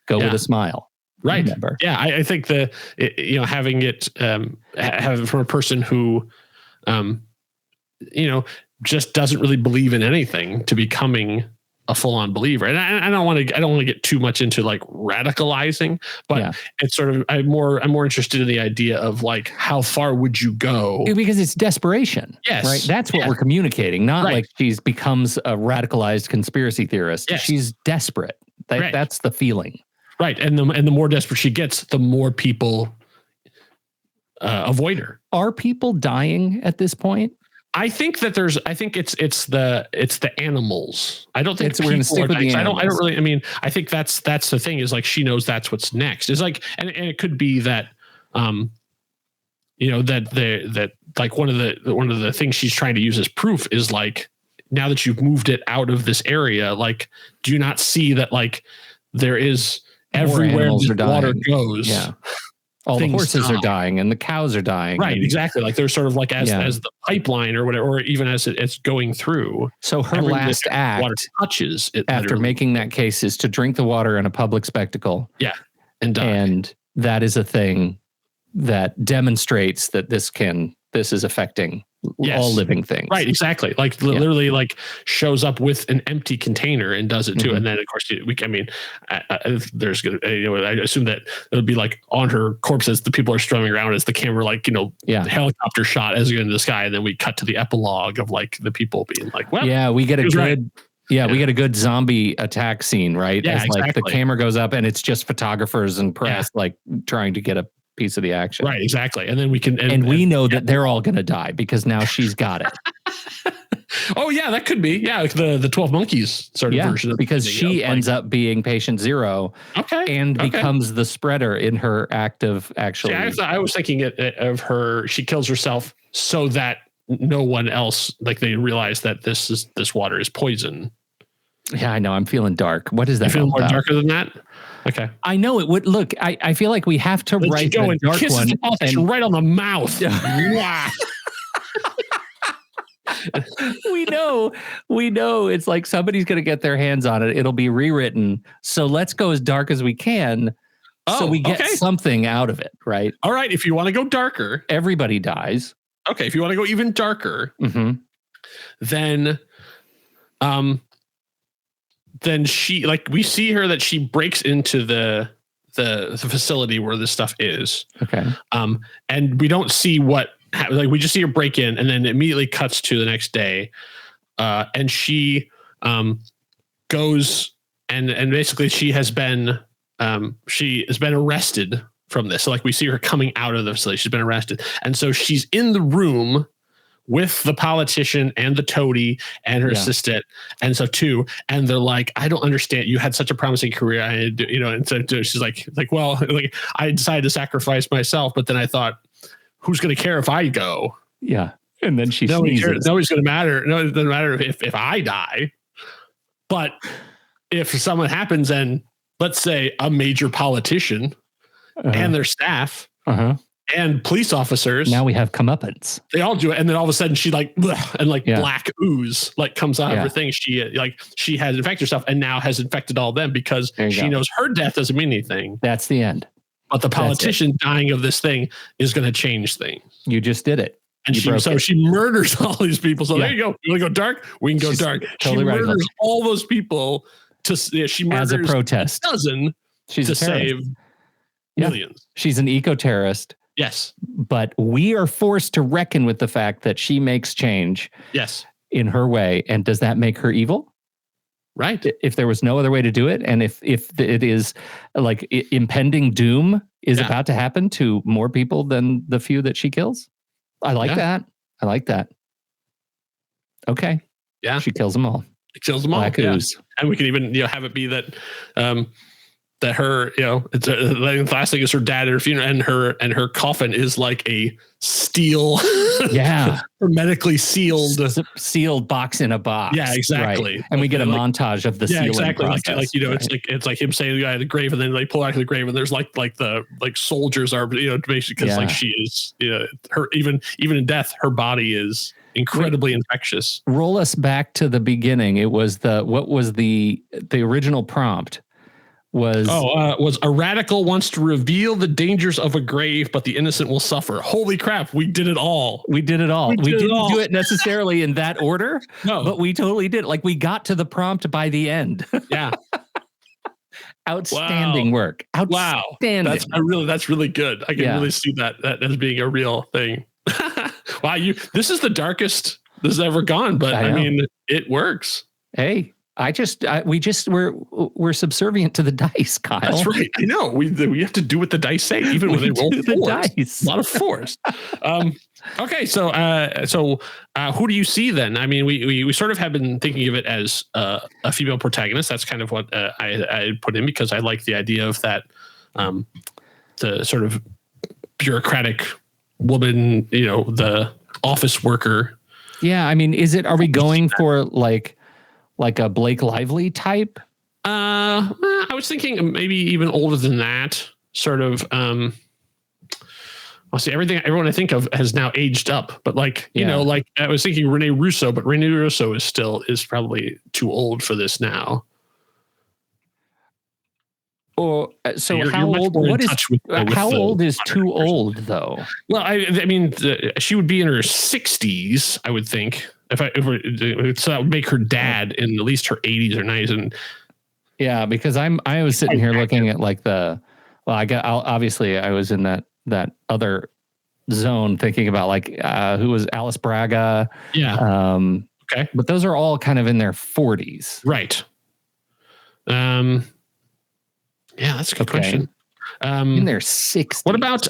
with a smile. Right. Remember. Yeah. I think having it have from a person who, just doesn't really believe in anything to becoming a full-on believer. And I don't want to get too much into like radicalizing, but it's sort of, I'm more interested in the idea of like, how far would you go? Because it's desperation. Yes. Right. That's what we're communicating. Not like she's becomes a radicalized conspiracy theorist. Yes. She's desperate. That's the feeling. Right. And the more desperate she gets, the more people avoid her. Are people dying at this point? I think that it's the animals. I don't think we're going to stick with the animals. I don't really. I mean, I think that's the thing is like she knows that's what's next. It's like, and it could be that, that like one of the things she's trying to use as proof is like, now that you've moved it out of this area, like, do you not see that like there is everywhere this water goes? Yeah. All the horses are dying and the cows are dying. Right, exactly. Like they're sort of like as the pipeline or whatever, or even as it's going through. So her last act water touches it after making that case is to drink the water in a public spectacle. Yeah. And die. And that is a thing that demonstrates that this is affecting all living things. Right, exactly. Like literally like shows up with an empty container and does it too. Mm-hmm. And then of course there's gonna, I assume that it'll be like on her corpse as the people are strumming around as the camera, like, helicopter shot as you go into the sky. And then we cut to the epilogue of like the people being like, well, we get a good, we get a good zombie attack scene, right? Yeah, as like exactly. The camera goes up and it's just photographers and press, like trying to get a piece of the action. Right, exactly. And then we can and we know that they're all going to die because now she's got it. Oh yeah, that could be. Yeah, like the 12 Monkeys sort of version. Because she ends up being patient zero. And becomes the spreader in her act of actually. See, I was thinking of her. She kills herself so that no one else, like they realize that this water is poison. Yeah, I know. I'm feeling dark. What is that? You feel more darker than that? Okay. I know it would look. I feel like we have to write go the and dark kiss one the politician right on the mouth. Wow. we know it's like somebody's going to get their hands on it. It'll be rewritten. So let's go as dark as we can. So we get something out of it, right? All right. If you want to go darker, everybody dies. Okay. If you want to go even darker, then she, like, we see her that she breaks into the facility where this stuff is. Okay. And we don't see what, like, we just see her break in, and then immediately cuts to the next day. And she goes and basically she has been arrested from this. So like we see her coming out of the facility. She's been arrested. And so she's in the room with the politician and the toady and her assistant. And so and they're like, I don't understand. You had such a promising career. And so she's like, well, like I decided to sacrifice myself, but then I thought, who's going to care if I go? Yeah. And then she sneezes. Nobody's going to matter. No, it doesn't matter if I die. But if someone happens and let's say a major politician and their staff and police officers. Now we have comeuppance. They all do it. And then all of a sudden she like, and like black ooze like comes out of her thing. She has infected herself and now has infected all of them because she knows her death doesn't mean anything. That's the end. But the politician dying of this thing is going to change things. You just did it. And she murders all these people. So there you go. You want to go dark? We can go dark. Totally she murders all those people she murders as a protest. To save millions. She's an eco-terrorist. Yes. But we are forced to reckon with the fact that she makes change. Yes. In her way. And does that make her evil? Right. If there was no other way to do it, and if it is like impending doom is about to happen to more people than the few that she kills. I like that. I like that. Okay. Yeah. She kills them all. It kills them all. Black ooze. And we can even have it be that that her, it's the last thing is her dad at her funeral, and her coffin is like a steel, hermetically sealed box in a box. Yeah, exactly. Right. And we get a montage of the sealing exactly. process. It's like him saying the guy at the grave, and then they pull out of the grave, and there's like the soldiers are basically because like she is her even in death, her body is incredibly infectious. Roll us back to the beginning. It was what was the original prompt? Was a radical wants to reveal the dangers of a grave, but the innocent will suffer. Holy crap, we did it all. We didn't do it necessarily in that order, but we totally did. Like we got to the prompt by the end. Yeah. Outstanding work. Outstanding. That's really good. I can really see that as being a real thing. Wow, this is the darkest this has ever gone, but I mean, it works. Hey. We're subservient to the dice, Kyle. That's right. I know. We have to do what the dice say, even when they roll the dice. A lot of force. Okay, so who do you see then? I mean, we sort of have been thinking of it as a female protagonist. That's kind of what I put in because I like the idea of that, the sort of bureaucratic woman, the office worker. Yeah, I mean, are we going for like a Blake Lively type? I was thinking maybe even older than that. Sort of. I'll see everyone I think of has now aged up, but like I was thinking Rene Russo, but Rene Russo is probably too old for this now. Or how old? What is how old is too old though? Well, I mean, she would be in her 60s, I would think. So that would make her dad in at least her 80s or 90s, and because I was sitting here looking at like obviously I was in that other zone thinking about like who was Alice Braga, okay, but those are all kind of in their 40s, right? Yeah, that's a good question. In their 60s. What about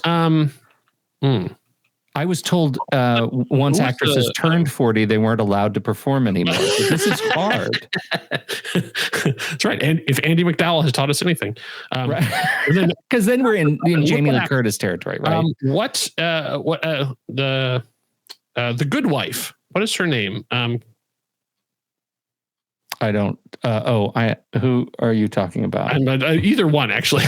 I was told once actresses turned 40, they weren't allowed to perform anymore. So this is hard. That's right. And if Andy McDowell has taught us anything, because then we're in Jamie Lee Curtis territory, right? The Good Wife? What is her name? I don't. Who are you talking about? Either one, actually.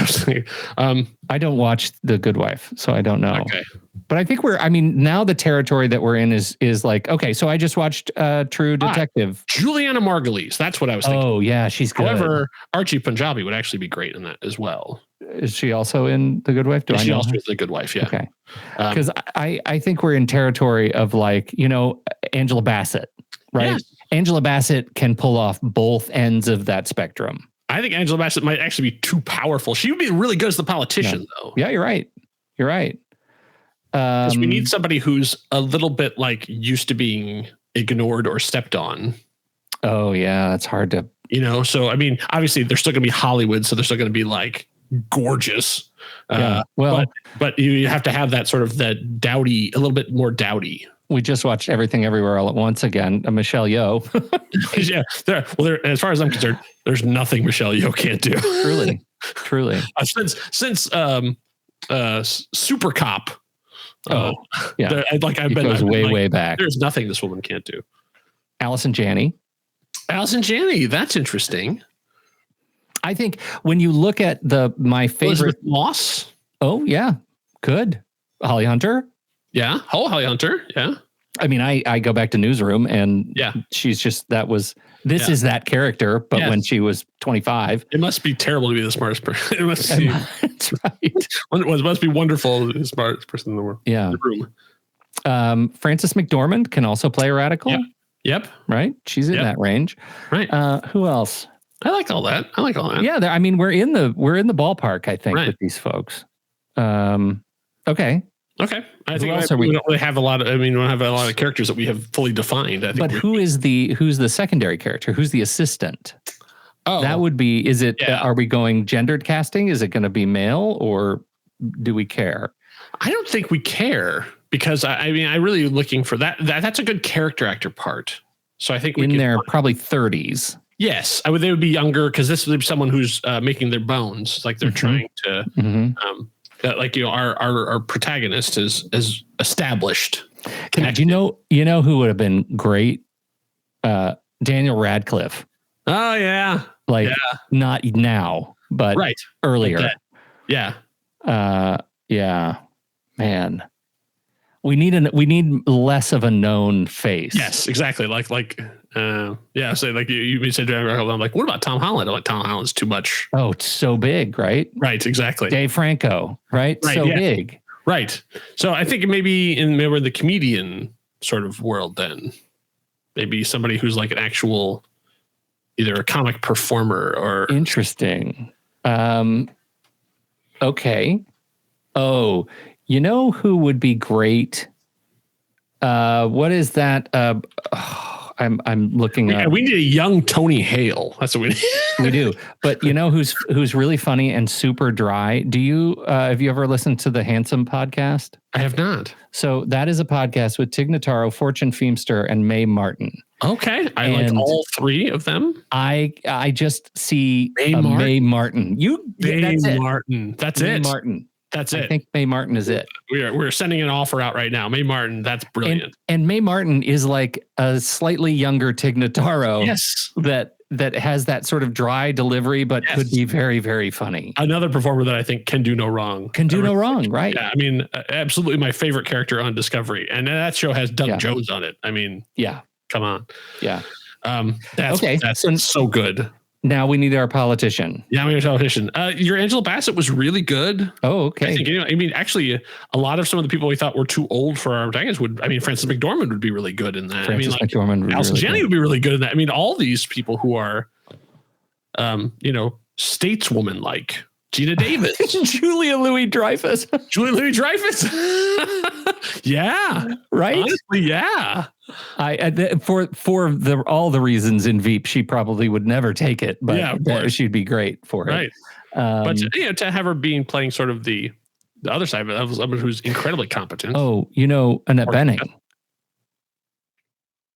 I don't watch The Good Wife, so I don't know. Okay. But I think now the territory that we're in is like, okay, so I just watched True Detective. Juliana Margulies. That's what I was thinking. Oh, yeah, she's good. However, Archie Punjabi would actually be great in that as well. Is she also in The Good Wife? She also is The Good Wife, yeah. Okay. Because I think we're in territory of like, Angela Bassett, right? Yes. Angela Bassett can pull off both ends of that spectrum. I think Angela Bassett might actually be too powerful. She would be really good as the politician, though. Yeah, you're right. You're right. Because we need somebody who's a little bit like used to being ignored or stepped on. Oh, yeah. That's hard to... So, I mean, obviously, they're still going to be Hollywood, so they're still going to be like gorgeous. Yeah. But you have to have that sort of that dowdy, a little bit more dowdy. We just watched Everything Everywhere All at Once again. Michelle Yeoh. Yeah. As far as I'm concerned, there's nothing Michelle Yeoh can't do. Truly. Since Super Cop. Yeah. I've been way back. There's nothing this woman can't do. Allison Janney. That's interesting. I think when you look at my favorite Elizabeth Moss. Oh yeah, good. Holly Hunter. Yeah. Holly Hunter. Yeah. I mean, I go back to Newsroom and she's just, this is that character, but when she was 25. It must be terrible to be the smartest person. It must be, that's right. It must be wonderful to be the smartest person in the world. Yeah. In the room. Frances McDormand can also play a radical. Yep. Right. She's in that range. Right. Who else? I like all that. Yeah. I mean, we're in the ballpark, I think, with these folks. Okay. I think we don't really have a lot of. We don't have a lot of characters that we have fully defined. I think. But who's the secondary character? Who's the assistant? Oh, that would be. Is it? Are we going gendered casting? Is it going to be male, or do we care? I don't think we care because I'm really looking for that. That's a good character actor part. So I think in their probably 30s. Yes, they would be younger because this would be someone who's making their bones, like they're trying to. Our protagonist is established. You know who would have been great? Daniel Radcliffe. Oh yeah, not now, but earlier. Like yeah. Yeah, man. We need less of a known face. Yes, exactly. So you said, I'm like, what about Tom Holland? I'm like, Tom Holland's too much. Oh, it's so big, right? Right, exactly. Dave Franco, right? So big. Right. So I think maybe in the comedian sort of world, then maybe somebody who's like an actual, either a comic performer or interesting. Okay. Oh, you know who would be great? What is that? I'm looking up. We need a young Tony Hale. That's what we need. We do. But you know who's really funny and super dry? Do you have you ever listened to the Handsome podcast? I have not. So that is a podcast with Tig Notaro, Fortune Feimster, and Mae Martin. Okay. I like all three of them. I just see Mae Martin. That's it. Martin. That's Mae it. Martin. That's it. I think Mae Martin is it. We're sending an offer out right now. Mae Martin, that's brilliant. And Mae Martin is like a slightly younger Tig Notaro. Yes. That has that sort of dry delivery, but could be very, very funny. Another performer that I think can do no wrong. Right? Yeah, I mean, absolutely my favorite character on Discovery, and that show has Doug Jones on it. I mean, come on. Yeah. That's so good. Now we need our politician. Yeah, we need a politician. Your Angela Bassett was really good. Oh, okay. I think, actually, a lot of some of the people we thought were too old for our protagonists Frances McDormand would be really good in that. McDormand would Allison Janney would be really good in that. I mean, all these people who are, stateswoman-like. Gina Davis. Julia Louis-Dreyfus. Yeah. Right? Honestly, yeah. For all the reasons in Veep, she probably would never take it, but she'd be great for it. Right. But to have her playing sort of the the other side of it, that was someone who's incredibly competent. Oh, Annette Bening.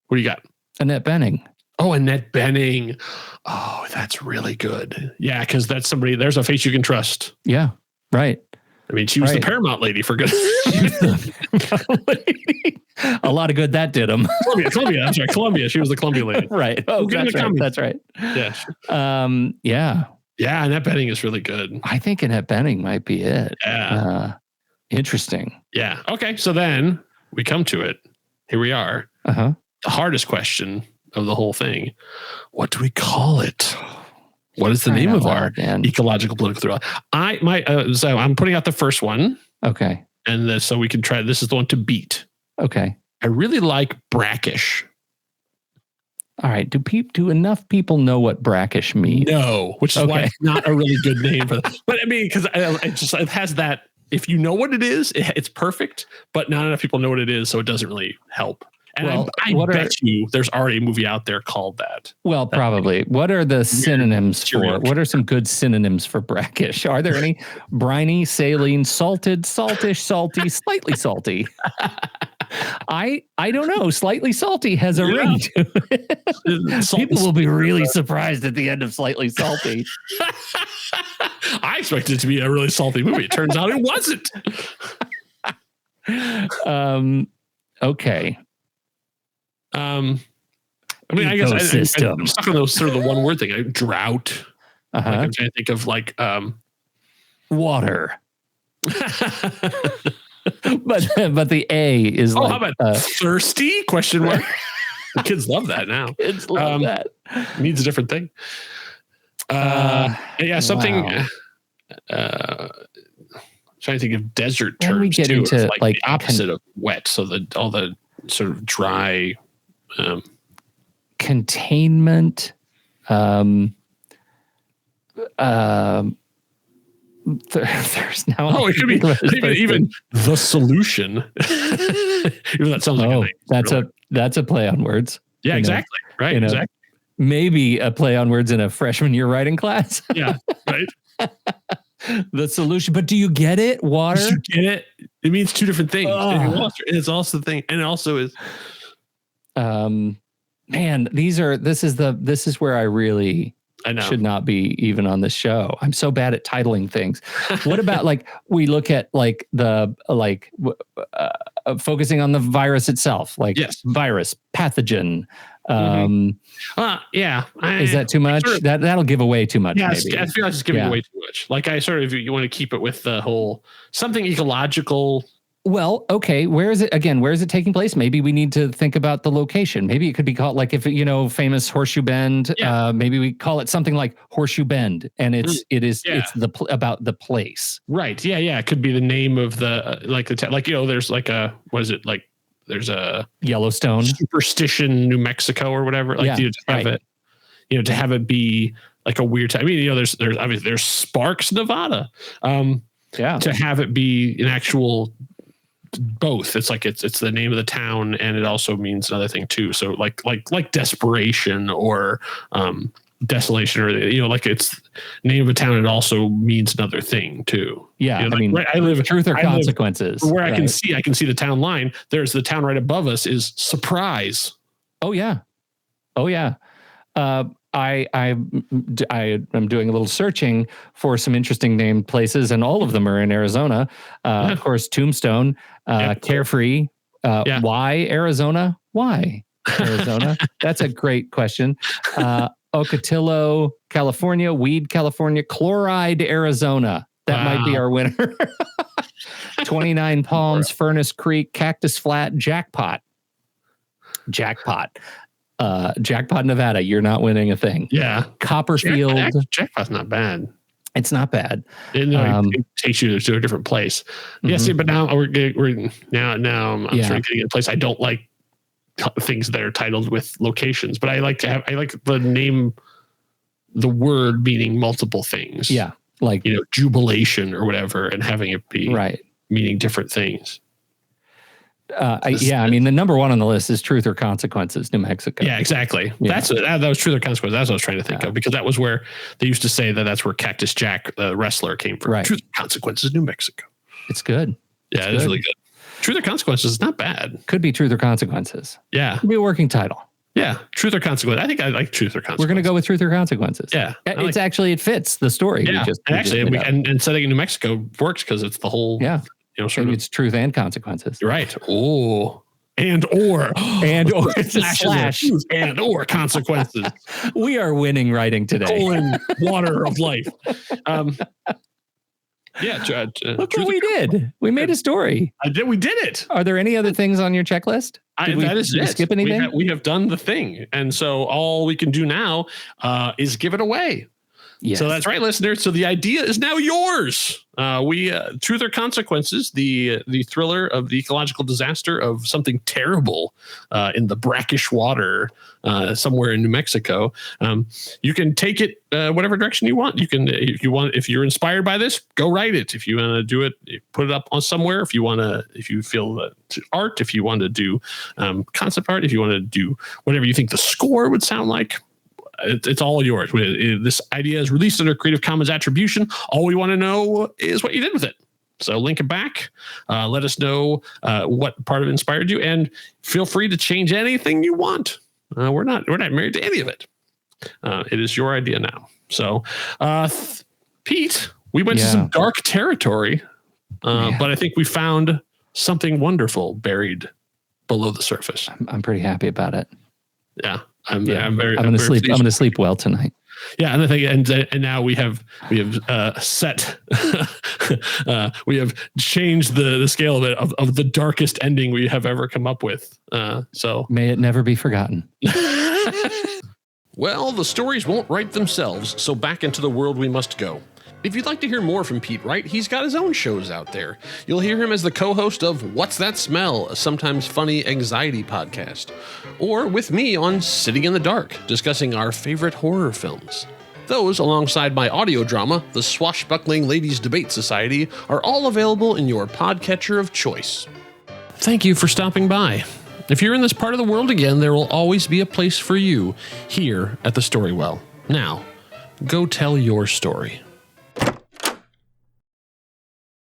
What do you got? Annette Bening. Oh, Annette Bening. Oh, that's really good. Yeah, because that's somebody. There's a face you can trust. Yeah, right. I mean, she was the Paramount lady for good. A lot of good that did him. Columbia. I'm sorry, Columbia. She was the Columbia lady. Right. Oh, that's right. Yeah. Yeah. Yeah, Annette Bening is really good. I think Annette Bening might be it. Yeah. Interesting. Yeah. Okay. So then we come to it. Here we are. Uh-huh. The hardest question of the whole thing. What do we call it? What is the name of our ecological political thriller? So I'm putting out the first one. Okay. And so we can try. This is the one to beat. Okay. I really like brackish. All right. Do enough people know what brackish means? No, which is why it's not a really good name for that. But I mean, because it has that. If you know what it is, it's perfect. But not enough people know what it is, so it doesn't really help. And I bet you there's already a movie out there called that. Well, probably. What are the synonyms for? What are some good synonyms for brackish? Are there any? Briny, saline, salted, saltish, salty, slightly salty. I don't know. Slightly salty has a ring to it. People will be really surprised at the end of Slightly Salty. I expected it to be a really salty movie. It turns out it wasn't. Okay. I mean, I guess I'm stuck on those sort of the one word thing. Drought. Uh-huh. Like I'm trying to think of water. but the A is how about thirsty? Question mark. The kids love that now. Kids love that. Means a different thing. Something. Wow. Trying to think of desert terms. We get too. into like the opposite of wet. So all the sort of dry. Containment. There's now. It could be even the solution. Even that sounds like that's a play on words. Yeah, exactly. Right. Exactly. Maybe a play on words in a freshman year writing class. Yeah. Right. The solution, but do you get it? Water. Do you get it? It means two different things. And it's also the thing, and it also is. Man, this is where I really should not be even on this show. I'm so bad at titling things. What about we look at focusing on the virus itself, virus, pathogen. Is that too much? That'll give away too much. Yeah, maybe. I feel like it's giving away too much. Like you want to keep it with the whole something ecological. Well, okay. Where is it again? Where is it taking place? Maybe we need to think about the location. Maybe it could be called famous Horseshoe Bend. Yeah. Maybe we call it something like Horseshoe Bend, and it's about the place. Right. Yeah. Yeah. It could be the name of the there's there's a Yellowstone, Superstition, New Mexico, or whatever. To have it be like a weird time. I mean, there's Sparks, Nevada. To have it be an actual. Both. It's it's the name of the town, and it also means another thing too. So like desperation or desolation, or it's name of a town. It also means another thing too. Yeah, I live truth or consequences. Where I can see the town line. There's the town right above us is Surprise. Oh yeah. I am doing a little searching for some interesting named places, and all of them are in Arizona. Of course, Tombstone, Carefree. Why Arizona? Why Arizona? That's a great question. Ocotillo, California. Weed, California. Chloride, Arizona. That might be our winner. 29 Palms, Furnace Creek, Cactus Flat, Jackpot. Jackpot, Nevada. You're not winning a thing. Yeah. Copperfield. Jackpot's not bad. It's not bad. It takes you to a different place. Mm-hmm. Yeah. See, but now I'm sort of getting in a place. I don't like things that are titled with locations, but I like the name, the word meaning multiple things. Yeah. Jubilation or whatever, and having it be meaning different things. The number one on the list is Truth or Consequences, New Mexico. Yeah, exactly. Yeah. That was Truth or Consequences. That's what I was trying to think of, because that was where they used to say that's where Cactus Jack, the wrestler, came from. Right. Truth or Consequences, New Mexico. It's good. Yeah, it is really good. Truth or Consequences is not bad. Could be Truth or Consequences. Yeah. Could be a working title. Yeah. Truth or Consequences. I think I like Truth or Consequences. We're going to go with Truth or Consequences. Yeah. It's actually, it fits the story. Yeah. And setting in New Mexico works because it's the whole, maybe it's Truth and Consequences. You're right. Oh. And or slash and or consequences. We are winning writing today. Water of life. Look what we did. We made a story. We did it. Are there any other things on your checklist? Did we skip anything? We have done the thing. And so all we can do now is give it away. Yes. So that's right, listeners. So the idea is now yours. Truth or Consequences, the thriller of the ecological disaster of something terrible in the brackish water somewhere in New Mexico. You can take it whatever direction you want. You can, if you're inspired by this, go write it. If you want to do it, put it up on somewhere. If you feel art, if you want to do concept art, if you want to do whatever you think the score would sound like. It's all yours. This idea is released under Creative Commons Attribution. All we want to know is what you did with it. So link it back. Let us know what part of it inspired you, and feel free to change anything you want. We're not married to any of it. It is your idea now. So, Pete, we went to some dark territory, but I think we found something wonderful buried below the surface. I'm pretty happy about it. Yeah. I'm going to sleep well tonight. Yeah, and I think, and now we have set, we have changed the scale of it of the darkest ending we have ever come up with. So may it never be forgotten. Well, the stories won't write themselves, so back into the world we must go. If you'd like to hear more from Pete Wright, he's got his own shows out there. You'll hear him as the co-host of What's That Smell?, a sometimes funny anxiety podcast. Or with me on Sitting in the Dark, discussing our favorite horror films. Those, alongside my audio drama, The Swashbuckling Ladies Debate Society, are all available in your podcatcher of choice. Thank you for stopping by. If you're in this part of the world again, there will always be a place for you here at the Storywell. Now, go tell your story.